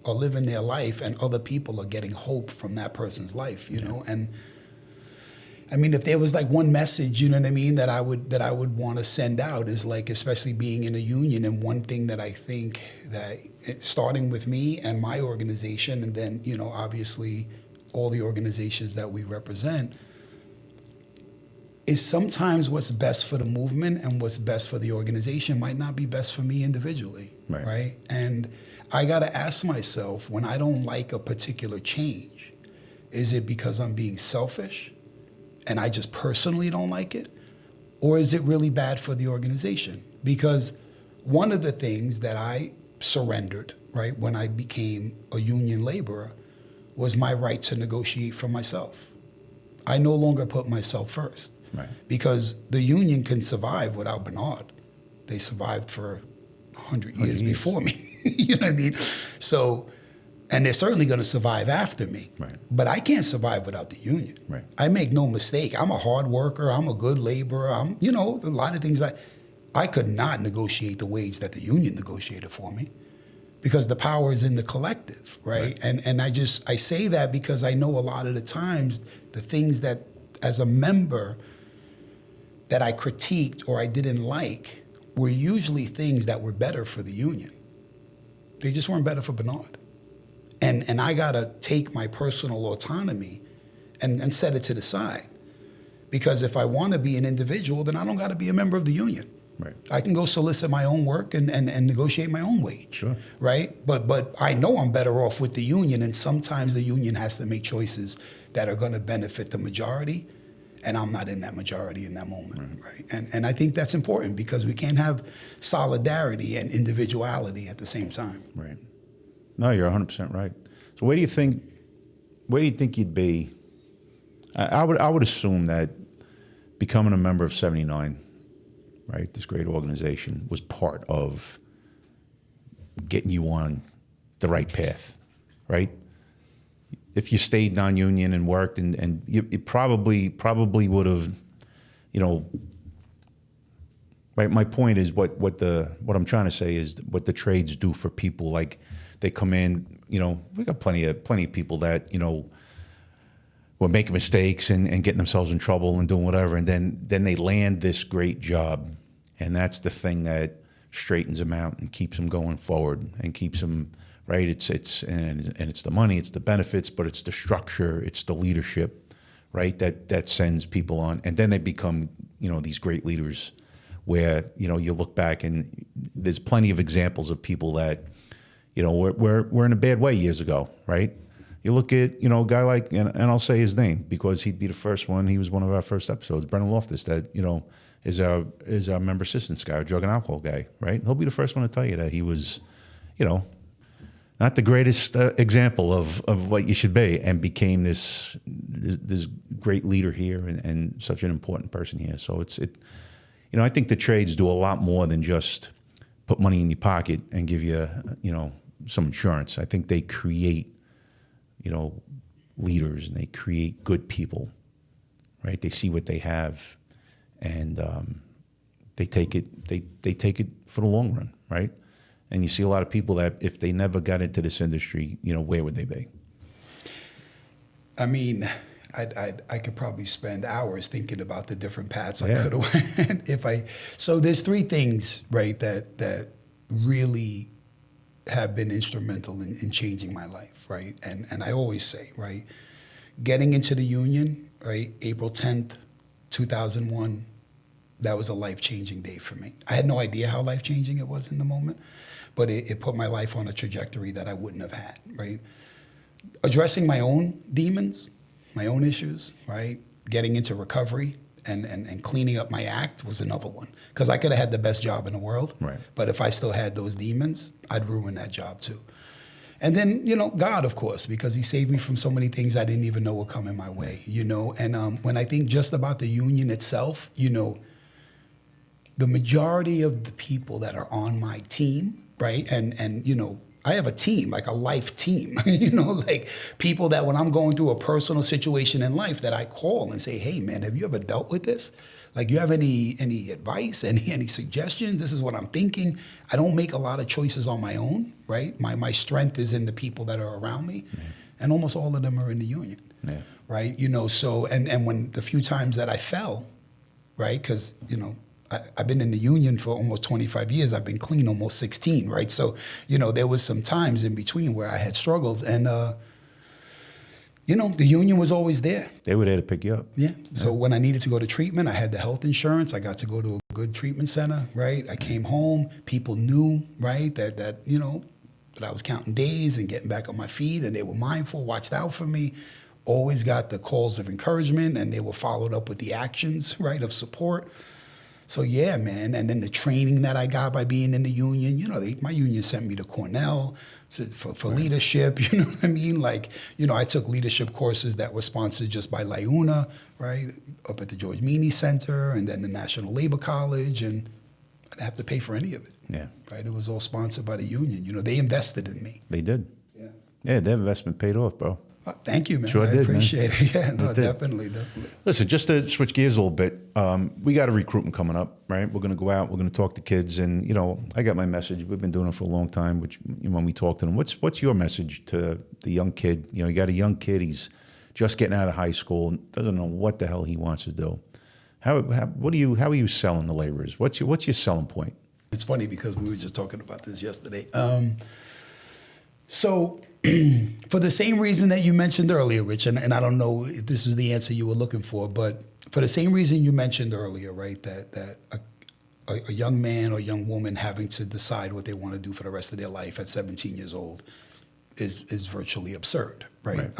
are living their life, and other people are getting hope from that person's life, you know? And I mean, if there was like one message, you know what I mean, that I would want to send out is like, especially being in a union, and one thing that I think that starting with me and my organization, and then, you know, obviously all the organizations that we represent, is sometimes what's best for the movement and what's best for the organization might not be best for me individually, right? And I got to ask myself, when I don't like a particular change, is it because I'm being selfish and I just personally don't like it? Or is it really bad for the organization? Because one of the things that I surrendered, right, when I became a union laborer was my right to negotiate for myself. I no longer put myself first. Right. Because the union can survive without Bernard. They survived for 100 years before me. You know what I mean? So, and they're certainly going to survive after me. Right. But I can't survive without the union. Right. I make no mistake. I'm a hard worker. I'm a good laborer. I'm, you know, a lot of things I could not negotiate the wage that the union negotiated for me, because the power is in the collective, right? And I say that because I know a lot of the times the things that as a member that I critiqued or I didn't like were usually things that were better for the union. They just weren't better for Bernard. And I gotta take my personal autonomy and set it to the side. Because if I wanna be an individual, then I don't gotta be a member of the union. Right. I can go solicit my own work and negotiate my own wage. Sure. Right? But I know I'm better off with the union, and sometimes the union has to make choices that are gonna benefit the majority, and I'm not in that majority in that moment, right? And I think that's important, because we can't have solidarity and individuality at the same time. Right. No, you're 100% right. So where do you think you'd be? I would assume that becoming a member of 79, right, this great organization, was part of getting you on the right path, right? If you stayed non-union and worked, and you probably would have, you know, right? My point is what I'm trying to say is what the trades do for people. Like, they come in, you know, we got plenty of people that, you know, were making mistakes and getting themselves in trouble and doing whatever, and then they land this great job, and that's the thing that straightens them out and keeps them going forward and keeps them right. It's the money, it's the benefits, but it's the structure, it's the leadership, right? That sends people on, and then they become, you know, these great leaders, where, you know, you look back and there's plenty of examples of people that, you know, were in a bad way years ago, right? You look at, you know, a guy like, and I'll say his name because he'd be the first one. He was one of our first episodes, Brennan Loftus, that, you know, is our member assistance guy, our drug and alcohol guy, right? He'll be the first one to tell you that he was, you know, not the greatest example of what you should be, and became this great leader here and such an important person here. So you know, I think the trades do a lot more than just put money in your pocket and give you, you know, some insurance. I think they create, you know, leaders, and they create good people, right? They see what they have, and they take it for the long run, right? And you see a lot of people that if they never got into this industry, you know, where would they be? I mean, I could probably spend hours thinking about the different paths I could have went So there's three things, right, that really have been instrumental in changing my life, right? And I always say, right, getting into the union, right, April 10th, 2001, that was a life-changing day for me. I had no idea how life-changing it was in the moment, but it put my life on a trajectory that I wouldn't have had, right? Addressing my own demons, my own issues, right? Getting into recovery and cleaning up my act was another one. Because I could have had the best job in the world, right, but if I still had those demons, I'd ruin that job too. And then, you know, God, of course, because he saved me from so many things I didn't even know were coming my way, you know? And when I think just about the union itself, you know, the majority of the people that are on my team, right? And you know, I have a team, like a life team, you know, like people that when I'm going through a personal situation in life that I call and say, hey man, have you ever dealt with this? Like, you have any advice, any suggestions? This is what I'm thinking. I don't make a lot of choices on my own, right? My strength is in the people that are around me, and almost all of them are in the union. Yeah. Right. So, and when the few times that I fell, right. Cause I've been in the union for almost 25 years. I've been clean almost 16. Right. So, there was some times in between where I had struggles and, the union was always there. They were there to pick you up. Yeah. So when I needed to go to treatment, I had the health insurance. I got to go to a good treatment center, right? I came home. People knew, right, that I was counting days and getting back on my feet, and they were mindful, watched out for me. Always got the calls of encouragement, and they were followed up with the actions, right, of support. So yeah, man. And then the training that I got by being in the union, my union sent me to Cornell for leadership, you know what I mean? Like, I took leadership courses that were sponsored just by LIUNA, right? Up at the George Meany Center and then the National Labor College, and I didn't have to pay for any of it. Yeah. Right? It was all sponsored by the union. They invested in me. They did. Yeah. Yeah, their investment paid off, bro. Thank you, man. Sure I did, appreciate man. it. Yeah, no, It did. definitely. Listen, just to switch gears a little bit, we got a recruitment coming up, right? We're going to go out, we're going to talk to kids, and I got my message. We've been doing it for a long time. Which when we talk to them, what's your message to the young kid? You got a young kid. He's just getting out of high school, doesn't know what the hell he wants to do. How are you selling the laborers? What's your selling point? It's funny because we were just talking about this yesterday. So for the same reason that you mentioned earlier, Rich, and I don't know if this is the answer you were looking for, but for the same reason you mentioned earlier, right, that a young man or young woman having to decide what they want to do for the rest of their life at 17 years old is virtually absurd, right?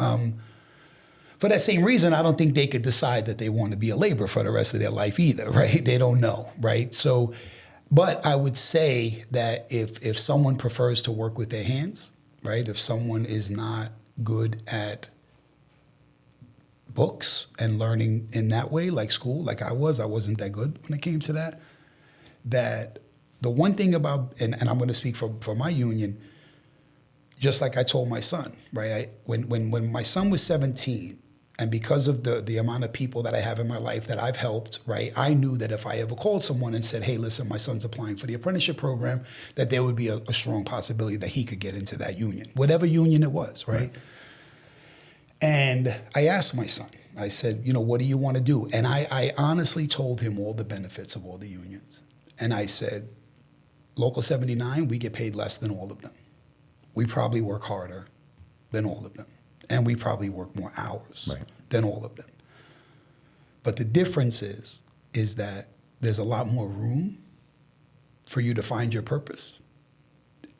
For that same reason, I don't think they could decide that they want to be a laborer for the rest of their life either, right? They don't know, right? So, but I would say that if someone prefers to work with their hands, right? If someone is not good at books and learning in that way, like school, like I wasn't that good when it came to that. That the one thing about, and I'm going to speak for my union, just like I told my son, right? When my son was 17, and because of the amount of people that I have in my life that I've helped, right, I knew that if I ever called someone and said, hey, listen, my son's applying for the apprenticeship program, that there would be a strong possibility that he could get into that union, whatever union it was, right? And I asked my son, I said, what do you want to do? And I honestly told him all the benefits of all the unions. And I said, Local 79, we get paid less than all of them. We probably work harder than all of them. And we probably work more hours than all of them. But the difference is that there's a lot more room for you to find your purpose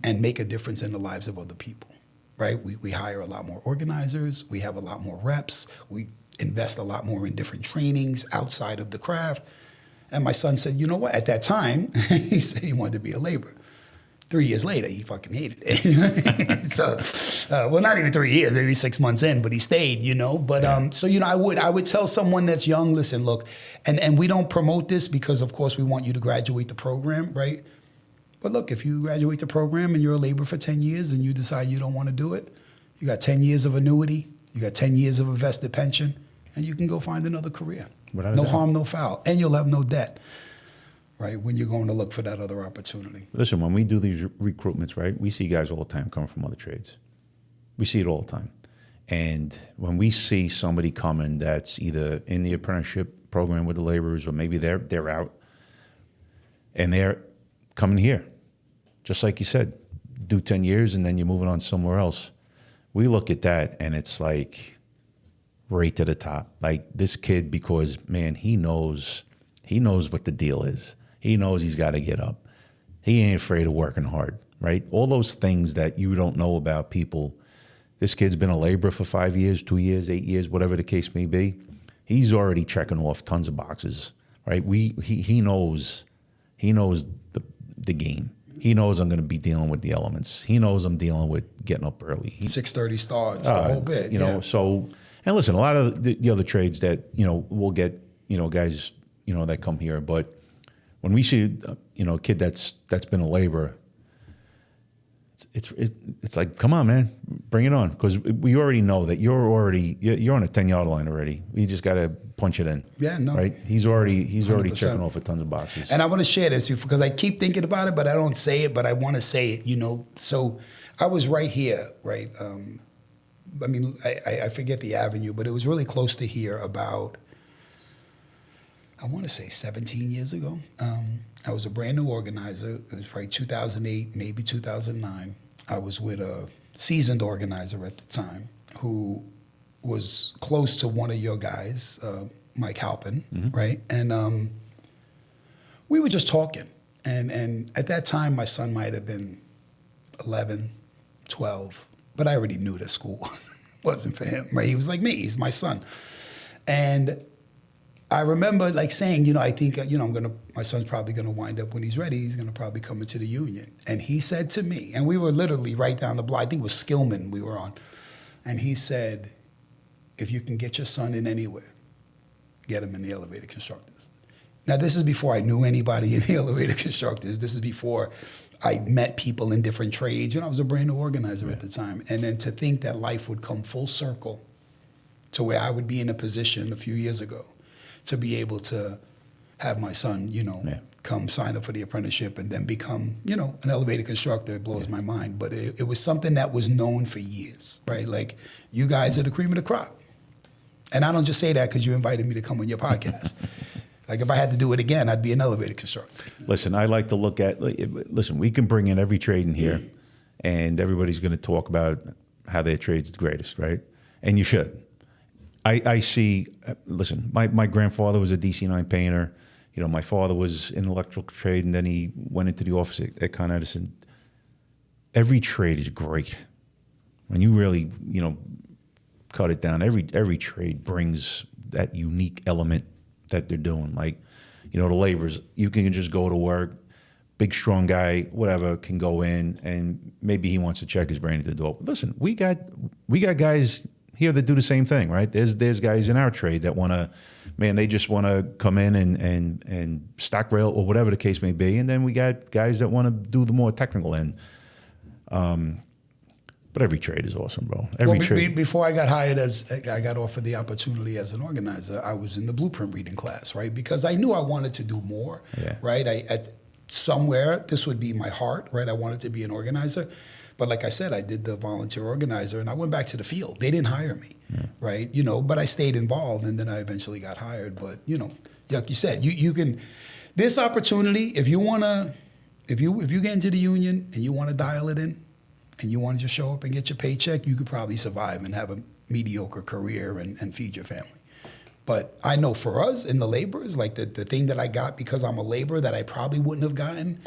and make a difference in the lives of other people, right? We hire a lot more organizers. We have a lot more reps. We invest a lot more in different trainings outside of the craft. And my son said, you know what? At that time, he said he wanted to be a laborer. 3 years later, he fucking hated it. So, well, not even 3 years, maybe 6 months in, but he stayed, But so, I would tell someone that's young, listen, look, and we don't promote this because, of course, we want you to graduate the program, right? But look, if you graduate the program and you're a laborer for 10 years and you decide you don't want to do it, you got 10 years of annuity, you got 10 years of a vested pension, and you can go find another career. No harm, no foul, and you'll have no debt. Right, when you're going to look for that other opportunity. Listen, when we do these recruitments, right, we see guys all the time coming from other trades. We see it all the time. And when we see somebody coming that's either in the apprenticeship program with the laborers or maybe they're out and they're coming here, just like you said, do 10 years and then you're moving on somewhere else. We look at that and it's like right to the top. Like this kid, because, man, he knows what the deal is. He knows he's got to get up. He ain't afraid of working hard, right? All those things that you don't know about people. This kid's been a laborer for 5 years, 2 years, 8 years, whatever the case may be. He's already checking off tons of boxes, right? He knows the game. He knows I'm going to be dealing with the elements. He knows I'm dealing with getting up early. 6:30 starts, the whole bit. So, and listen, a lot of the other trades that, we'll get, guys, that come here, but when we see, a kid that's been a laborer, it's like, come on, man, bring it on, because we already know that you're on a 10-yard line already. We just got to punch it in. Yeah, no, right. He's already 100%. Checking off a tons of boxes. And I want to share this because I keep thinking about it, but I don't say it. But I want to say it. So I was right here, right. I mean, I forget the avenue, but it was really close to here about, I want to say 17 years ago. I was a brand new organizer. It was probably 2008, maybe 2009. I was with a seasoned organizer at the time who was close to one of your guys, Mike Halpin, right? And we were just talking. And at that time, my son might have been 11, 12, but I already knew that school wasn't for him, right? He was like me, he's my son. And I remember like saying, you know, I think, you know, my son's probably gonna wind up when he's ready, he's gonna probably come into the union. And he said to me, and we were literally right down the block, I think it was Skillman we were on. And he said, if you can get your son in anywhere, get him in the elevator constructors. Now, this is before I knew anybody in the elevator constructors. This is before I met people in different trades. You know, I was a brand new organizer at the time. And then to think that life would come full circle to where I would be in a position a few years ago to be able to have my son, you know, come sign up for the apprenticeship and then become, you know, an elevator constructor, it blows my mind. But it was something that was known for years, right? Like, you guys are the cream of the crop. And I don't just say that because you invited me to come on your podcast. Like, if I had to do it again, I'd be an elevator constructor. Listen, I like to look at, listen, we can bring in every trade in here and everybody's going to talk about how their trade's the greatest, right? And you should. I see, listen, my grandfather was a DC9 painter. You know, my father was in electrical trade and then he went into the office at Con Edison. Every trade is great. When you really, you know, cut it down, every trade brings that unique element that they're doing. Like, you know, the laborers, you can just go to work, big, strong guy, whatever, can go in and maybe he wants to check his brain at the door. But listen, we got guys here that do the same thing, right? There's guys in our trade that want to, man, they just want to come in and stock rail or whatever the case may be. And then we got guys that want to do the more technical end. But every trade is awesome, bro. Trade. Before I got hired I got offered the opportunity as an organizer, I was in the blueprint reading class, right? Because I knew I wanted to do more, right? Somewhere, this would be my heart, right? I wanted to be an organizer. But like I said, I did the volunteer organizer and I went back to the field. They didn't hire me, right? You know, but I stayed involved and then I eventually got hired. But, you know, like you said, you can, this opportunity, if you get into the union and you want to dial it in, and you want to just show up and get your paycheck, you could probably survive and have a mediocre career and feed your family. But I know for us in the laborers, like the thing that I got because I'm a laborer that I probably wouldn't have gotten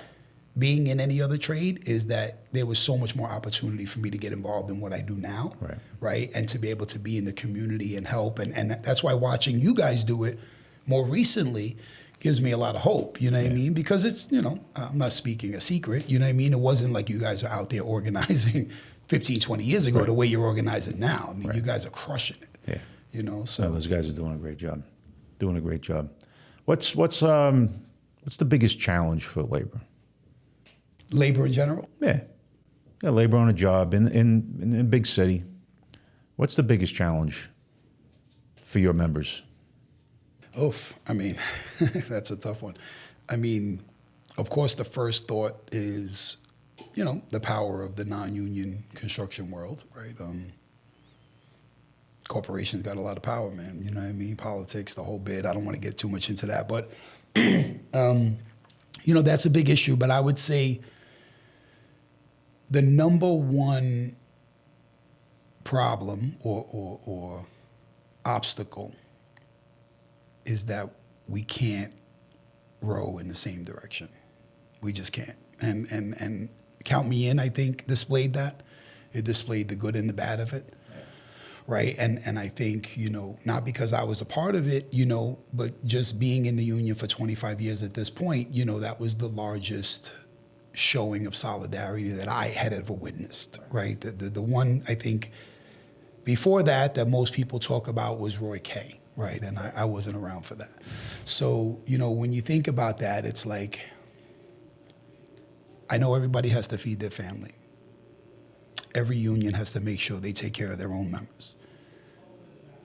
being in any other trade is that there was so much more opportunity for me to get involved in what I do now, right? And to be able to be in the community and help. And that's why watching you guys do it more recently gives me a lot of hope, you know what I mean? Because it's, you know, I'm not speaking a secret, you know what I mean? It wasn't like you guys are out there organizing 15, 20 years ago the way you're organizing now. I mean, you guys are crushing it, you know? So those guys are doing a great job, What's the biggest challenge for labor? Labor in general? Yeah, labor on a job in a big city. What's the biggest challenge for your members? Oof, I mean, that's a tough one. I mean, of course, the first thought is, you know, the power of the non-union construction world, right? Corporations got a lot of power, man. You know what I mean? Politics, the whole bit. I don't want to get too much into that, but, you know, that's a big issue. But I would say the number one problem or obstacle is that we can't row in the same direction. We just can't. And Count Me In, I think, displayed that. It displayed the good and the bad of it, right? And I think, you know, not because I was a part of it, you know, but just being in the union for 25 years at this point, you know, that was the largest showing of solidarity that I had ever witnessed, right? The one, I think, before that most people talk about was Roy Kay. Right, and I wasn't around for that. So, you know, when you think about that, it's like, I know everybody has to feed their family. Every union has to make sure they take care of their own members.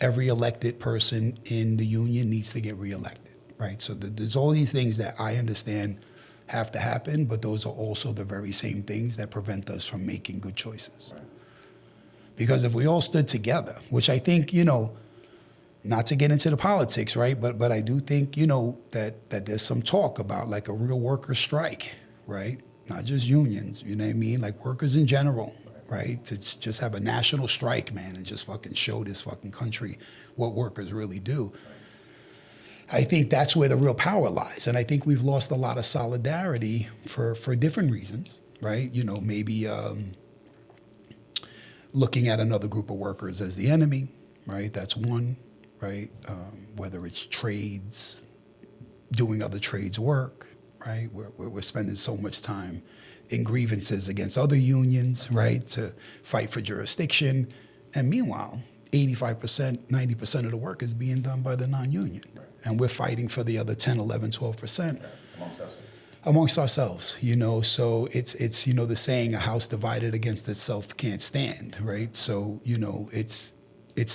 Every elected person in the union needs to get reelected, right? So there's all these things that I understand have to happen, but those are also the very same things that prevent us from making good choices. Right. Because if we all stood together, which I think, not to get into the politics, right? But I do think, that there's some talk about like a real worker strike, right? Not just unions, you know what I mean? Like workers in general, right? To just have a national strike, man, and just fucking show this fucking country what workers really do. I think that's where the real power lies. And I think we've lost a lot of solidarity for different reasons, right? Maybe looking at another group of workers as the enemy, right? That's one, right? Whether it's trades, doing other trades work, right? We're spending so much time in grievances against other unions, right? To fight for jurisdiction. And meanwhile, 85%, 90% of the work is being done by the non-union. Right. And we're fighting for the other 10, 11, 12%. Amongst ourselves, so it's the saying, a house divided against itself can't stand, right? So, it's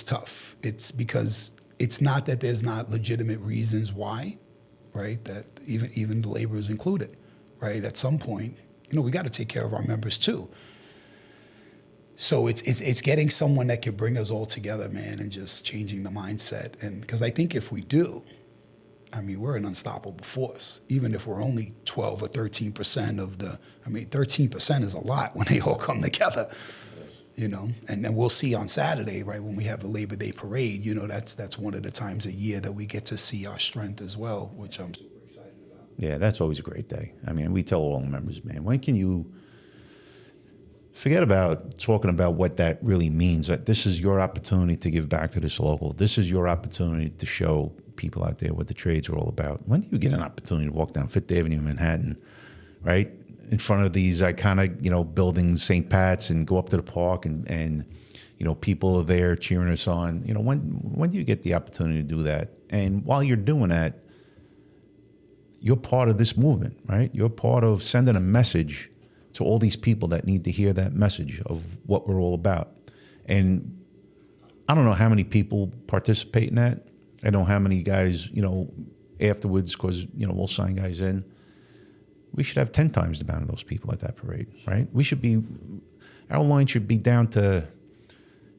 tough. It's because it's not that there's not legitimate reasons why, right? That even the laborers included, right? At some point, we got to take care of our members too. So it's getting someone that can bring us all together, man, and just changing the mindset. And because I think if we do, we're an unstoppable force. Even if we're only 12 or 13% of 13% is a lot when they all come together, And then we'll see on Saturday, right, when we have the Labor Day parade, that's one of the times a year that we get to see our strength as well, which I'm super excited about. Yeah, that's always a great day. We tell all the members, man, when can you forget about talking about what that really means? That this is your opportunity to give back to this local. This is your opportunity to show people out there what the trades are all about. When do you get an opportunity to walk down Fifth Avenue in Manhattan, right, in front of these iconic, buildings, St. Pat's, and go up to the park and people are there cheering us on? When do you get the opportunity to do that? And while you're doing that, you're part of this movement, right? You're part of sending a message to all these people that need to hear that message of what we're all about. And I don't know how many people participate in that. I know how many guys, afterwards, because, we'll sign guys in. We should have 10 times the amount of those people at that parade, right? Our line should be down to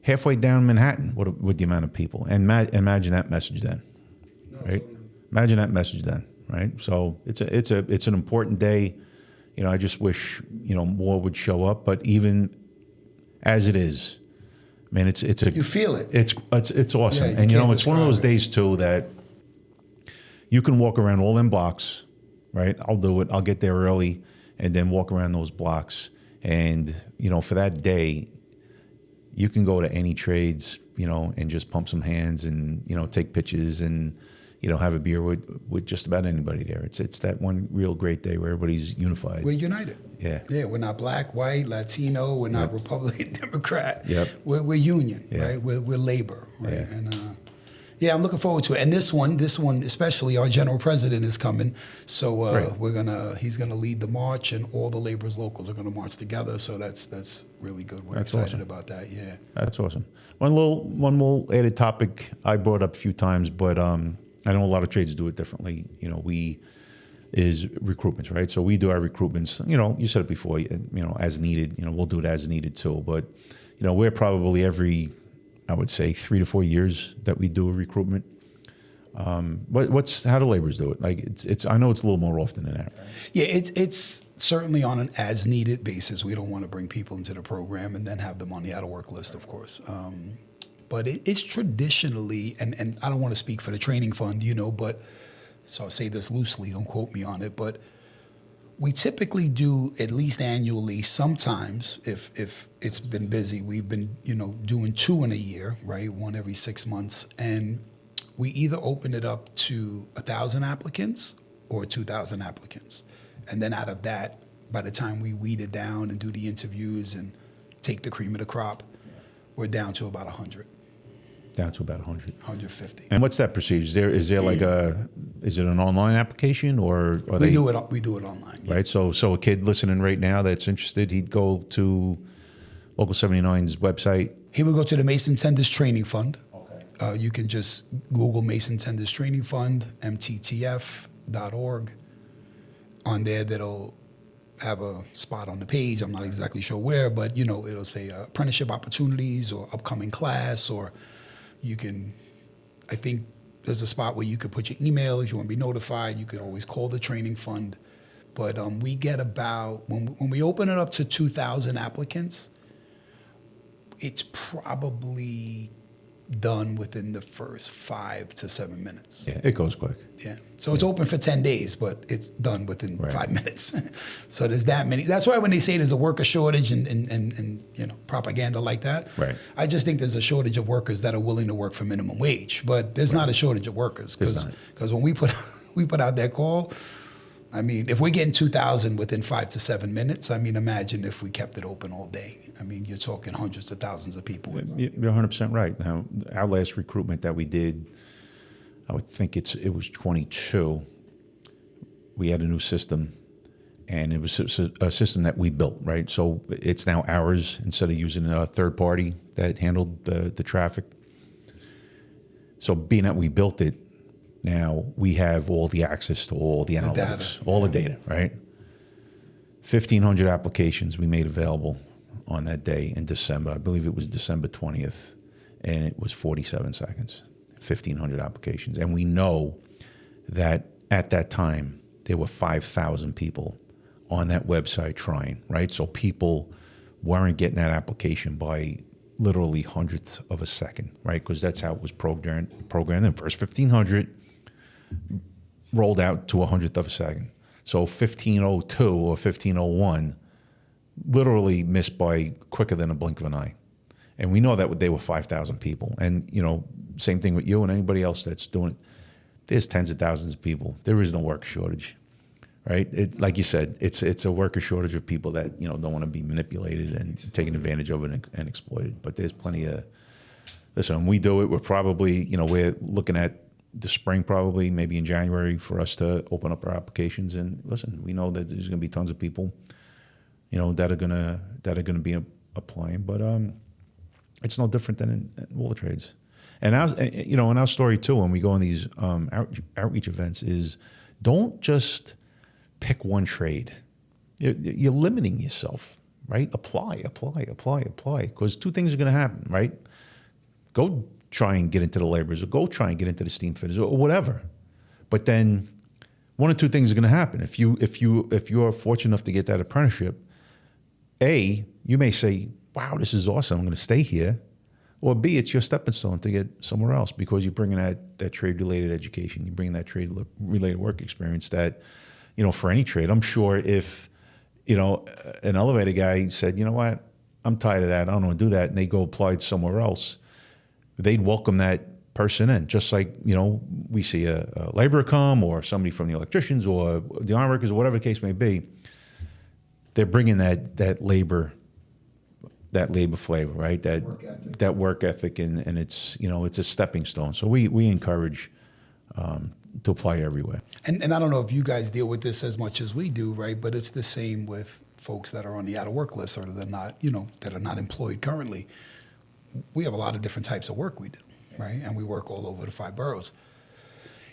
halfway down Manhattan with the amount of people. And imagine that message then, right? Imagine that message then, right? So it's an important day. I just wish, more would show up. But even as it is, man, you feel it. It's awesome. Yeah, and it's one of those days too that you can walk around all them blocks, right? I'll do it. I'll get there early and then walk around those blocks. And, for that day, you can go to any trades, and just pump some hands and, take pictures and, have a beer with just about anybody there. It's that one real great day where everybody's unified. We're united. Yeah. Yeah, we're not black, white, Latino. We're not Republican, Democrat. Yep. We're union, Yeah. right? We're labor, right? Yeah. And I'm looking forward to it. And this one especially, our general president is coming. So he's gonna lead the march, and all the laborers locals are gonna march together. So that's really good. We're excited about that. Yeah. That's awesome. One little added topic I brought up a few times, but I know a lot of trades do it differently. Is recruitments, right? So we do our recruitments, you said it before, as needed, we'll do it as needed too. But, we're probably every, I would say 3 to 4 years that we do a recruitment. But how do laborers do it? Like I know it's a little more often than that. Right? Yeah, it's certainly on an as needed basis. We don't want to bring people into the program and then have them on the out of work list, of course. But it's traditionally, and I don't want to speak for the training fund, but so I'll say this loosely, don't quote me on it, but we typically do at least annually. Sometimes, if it's been busy, we've been, doing 2 in a year, right? 1 every 6 months. And we either open it up to 1,000 applicants or 2,000 applicants. And then out of that, by the time we weed it down and do the interviews and take the cream of the crop, we're down to about 100. Down to about 100. 150. And what's that procedure? Is there like is it an online application or are we do it online. Yeah. Right. So a kid listening right now that's interested, he'd go to Local 79's website. He would go to the Mason Tenders Training Fund. Okay. You can just Google Mason Tenders Training Fund, mttf.org. On there, that'll have a spot on the page. I'm not exactly sure where, but it'll say apprenticeship opportunities or upcoming class, or you can, I think there's a spot where you could put your email if you want to be notified. You could always call the training fund. But we get about, when we open it up to 2,000 applicants, it's probably done within the first 5 to 7 minutes. Yeah, it goes quick. Yeah. So it's open for 10 days, but it's done within Right. 5 minutes. So there's that many. That's why when they say there's a worker shortage and propaganda like that, Right. I just think there's a shortage of workers that are willing to work for minimum wage. But there's not a shortage of workers, There's not. because when we put out that call, I mean, if we're getting 2,000 within 5 to 7 minutes, I mean, imagine if we kept it open all day. I mean, you're talking hundreds of thousands of people. You're 100% right. Now, our last recruitment that we did, I would think it was 22. We had a new system, and it was a system that we built, right? So it's now ours instead of using a third party that handled the traffic. So being that we built it, now we have all the access to all the analytics, all the data, right? 1,500 applications we made available on that day in December. I believe it was December 20th, and it was 47 seconds, 1,500 applications. And we know that at that time, there were 5,000 people on that website trying, right? So people weren't getting that application by literally hundredths of a second, right? Because that's how it was programmed. The first 1,500 rolled out to a hundredth of a second. So 1502 or 1501 literally missed by quicker than a blink of an eye. And we know that they were 5,000 people. And, same thing with you and anybody else that's doing it. There's tens of thousands of people. There is no worker shortage, right? Like you said, it's a worker shortage of people that, don't want to be manipulated and taken advantage of and exploited. But there's plenty of, listen, when we do it, we're probably, we're looking at the spring probably, maybe in January, for us to open up our applications. And listen, we know that there's going to be tons of people, that are gonna be applying. But it's no different than in all the trades. And in our story too, when we go on these outreach events, is don't just pick one trade. You're limiting yourself, right? Apply. Because two things are going to happen, right? Go try and get into the laborers, or go try and get into the steam fitters, or whatever. But then one or two things are going to happen. If you are fortunate enough to get that apprenticeship, A, you may say, "Wow, this is awesome. I'm going to stay here." Or B, it's your stepping stone to get somewhere else, because you're bringing that trade-related education. You're bringing that trade-related work experience that, for any trade. I'm sure if, an elevator guy said, "You know what, I'm tired of that. I don't want to do that," and they go apply somewhere else, they'd welcome that person in. Just like, we see a laborer come, or somebody from the electricians or the iron workers, or whatever the case may be. They're bringing that labor flavor, right? That work ethic, and it's it's a stepping stone. So we encourage to apply everywhere. And I don't know if you guys deal with this as much as we do, right? But it's the same with folks that are on the out of work list, or that are not, that are not employed currently. We have a lot of different types of work we do, right? And we work all over the 5 boroughs.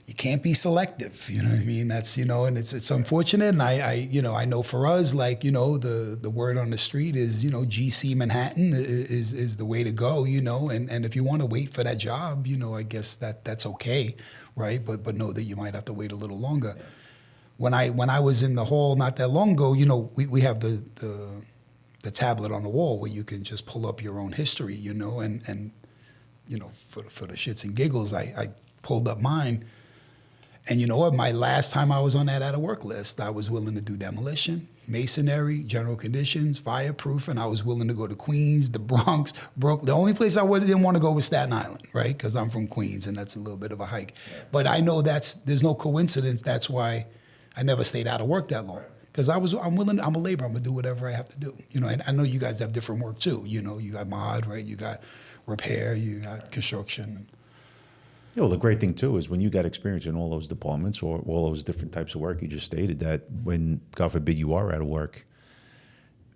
You can't be selective, you know what I mean? That's, and it's unfortunate. And I know for us, like, the word on the street is, GC Manhattan is the way to go, and if you want to wait for that job, I guess that's okay, right? But know that you might have to wait a little longer. When I was in the hall not that long ago, we have the tablet on the wall where you can just pull up your own history, and for the shits and giggles, I pulled up mine. And you know what? My last time I was on that out of work list, I was willing to do demolition, masonry, general conditions, fireproof, and I was willing to go to Queens, the Bronx, Brooklyn. The only place I didn't want to go was Staten Island, right? Because I'm from Queens, and that's a little bit of a hike. Yeah. But I know there's no coincidence. That's why I never stayed out of work that long. Because I'm willing. I'm a laborer. I'm gonna do whatever I have to do. And I know you guys have different work too. You got mod, right? You got repair. You got construction. The great thing too is when you got experience in all those departments or all those different types of work, you just stated that when, God forbid, you are out of work,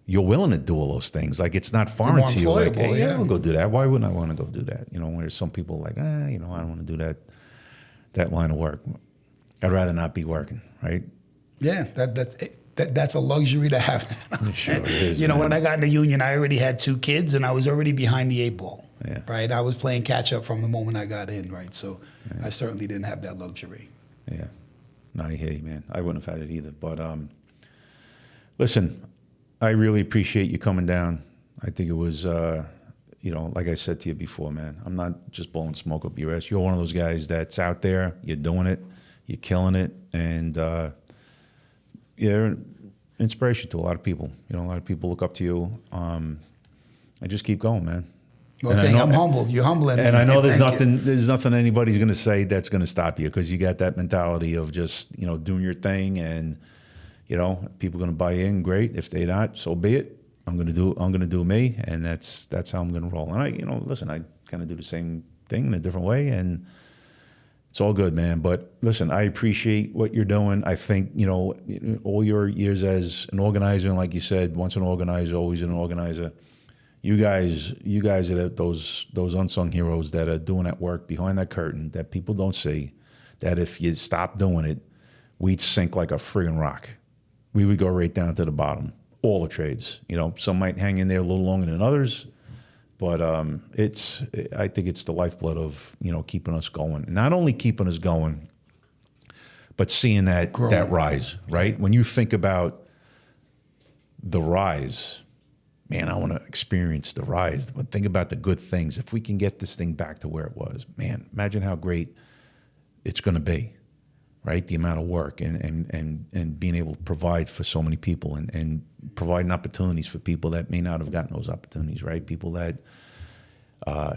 you're willing to do all those things. Like, it's not foreign to you. Like, hey, I'll go do that. Why wouldn't I want to go do that? Where some people are like, I don't want to do that line of work. I'd rather not be working, right? Yeah, that's that's a luxury to have. It sure is, You know, man. when I got in the union, I already had 2 kids, and I was already behind the 8 ball. Yeah. Right, I was playing catch up from the moment I got in. Right, so I certainly didn't have that luxury. Yeah. No, I hear you, man. I wouldn't have had it either. But listen, I really appreciate you coming down. I think it was, you know, like I said to you before, man, I'm not just blowing smoke up your ass. You're one of those guys that's out there, you're doing it, you're killing it, and you're an inspiration to a lot of people. You know, a lot of people look up to you. And just keep going, man. Well, And I know- I'm humbled. You're humbling me. And I know there's Thank you. nothing anybody's going to say that's going to stop you, because you got that mentality of just, you know, doing your thing, and, you know, people going to buy in. Great. If they not, so be it. I'm going to do me. And that's how I'm going to roll. And I, you know, listen, I kind of do the same thing in a different way, and it's all good, man. But listen, I appreciate what you're doing. I think, you know, all your years as an organizer, and like you said, once an organizer, always an organizer. You guys are those unsung heroes that are doing that work behind that curtain that people don't see, that if you stop doing it, we'd sink like a friggin' rock. We would go right down to the bottom, all the trades. You know, some might hang in there a little longer than others, but I think it's the lifeblood of, you know, keeping us going. Not only keeping us going, but seeing that rise, right? When you think about the rise, man, I want to experience the rise. But think about the good things. If we can get this thing back to where it was, man, imagine how great it's going to be, right? The amount of work and being able to provide for so many people, and providing opportunities for people that may not have gotten those opportunities, right? People that,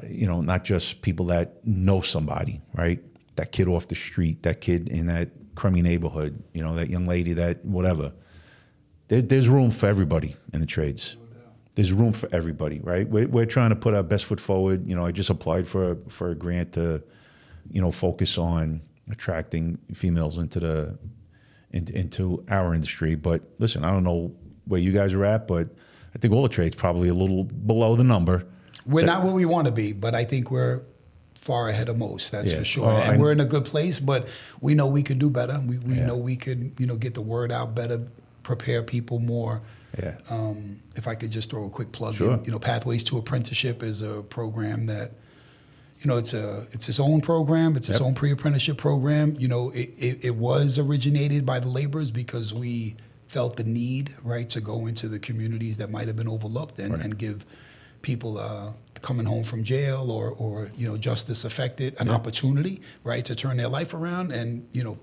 you know, not just people that know somebody, right? That kid off the street, that kid in that crummy neighborhood, you know, that young lady, that whatever. There's room for everybody in the trades. There's room for everybody, right? We're trying to put our best foot forward. You know, I just applied for a grant to, you know, focus on attracting females into our industry. But listen, I don't know where you guys are at, but I think all the trades probably a little below the number. We're not where we want to be, but I think we're far ahead of most. That's for sure. Well, and we're in a good place, but we know we could do better. We know we could, you know, get the word out better, prepare people more. Yeah. If I could just throw a quick plug Sure. in, you know, Pathways to Apprenticeship is a program that, you know, it's its own program. It's its own pre-apprenticeship program. You know, it was originated by the laborers because we felt the need, right, to go into the communities that might have been overlooked and give people coming home from jail or you know, justice affected an opportunity, right, to turn their life around. And, you know,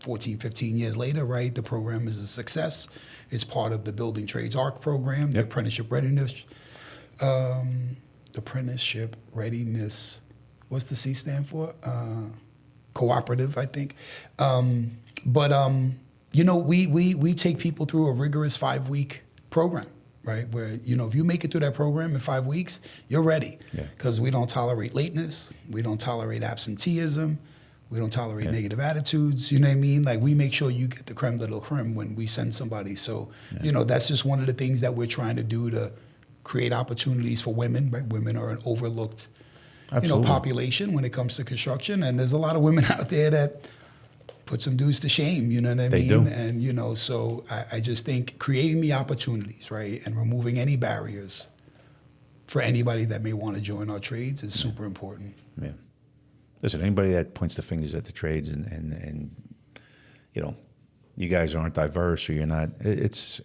14, 15 years later, right, the program is a success. It's part of the Building Trades ARC program, the apprenticeship readiness. What's the C stand for? Cooperative, I think. You know, we take people through a rigorous 5-week program, right? Where, you know, if you make it through that program in 5 weeks, you're ready. Because we don't tolerate lateness. We don't tolerate absenteeism. We don't tolerate negative attitudes. You know what I mean? Like, we make sure you get the creme de la creme when we send somebody. So, you know, that's just one of the things that we're trying to do to create opportunities for women, right? Women are an overlooked, you know, population when it comes to construction. And there's a lot of women out there that put some dudes to shame, you know what I mean? They do. And, you know, so I just think creating the opportunities, right, and removing any barriers for anybody that may want to join our trades is super important. Yeah. Listen, anybody that points the fingers at the trades and you know, you guys aren't diverse or you're not, it's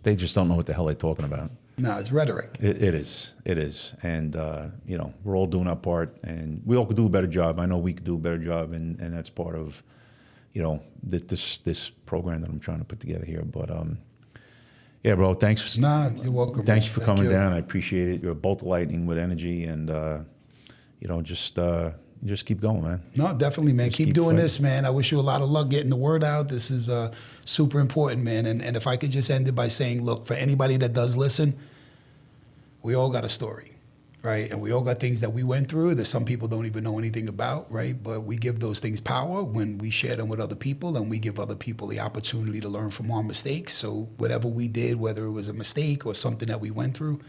they just don't know what the hell they're talking about. No, it's rhetoric. It is. And, you know, we're all doing our part, and we all could do a better job. I know we could do a better job, and that's part of, you know, this program that I'm trying to put together here. But, yeah, bro, thanks. Nah, you're welcome. Thanks for Thank coming you. down. I appreciate it. You're a bolt of lightning with energy, and, you know, just keep going, man. No, definitely, man. Keep doing fighting. this, man. I wish you a lot of luck getting the word out. This is super important, man. And if I could just end it by saying, look, for anybody that does listen, we all got a story, right? And we all got things that we went through that some people don't even know anything about, right? But we give those things power when we share them with other people, and we give other people the opportunity to learn from our mistakes. So whatever we did, whether it was a mistake or something that we went through,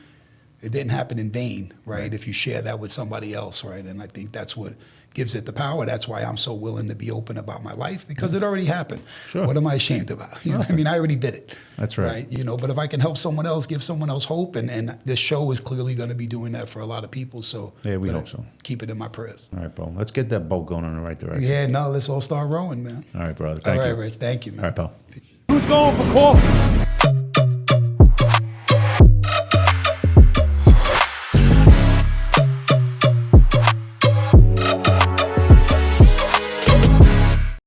It didn't happen in vain, right? If you share that with somebody else, right? And I think that's what gives it the power. That's why I'm so willing to be open about my life, because it already happened. Sure. What am I ashamed about? You know, I mean, I already did it. That's right. You know, but if I can help someone else, give someone else hope, and this show is clearly going to be doing that for a lot of people. So Yeah, we gonna hope so. Keep it in my prayers. All right, bro. Let's get that boat going in the right direction. Yeah, no, let's all start rowing, man. All right, brother. All Thank right, you. Rich. Thank you, man. All right, pal. Who's going for coffee?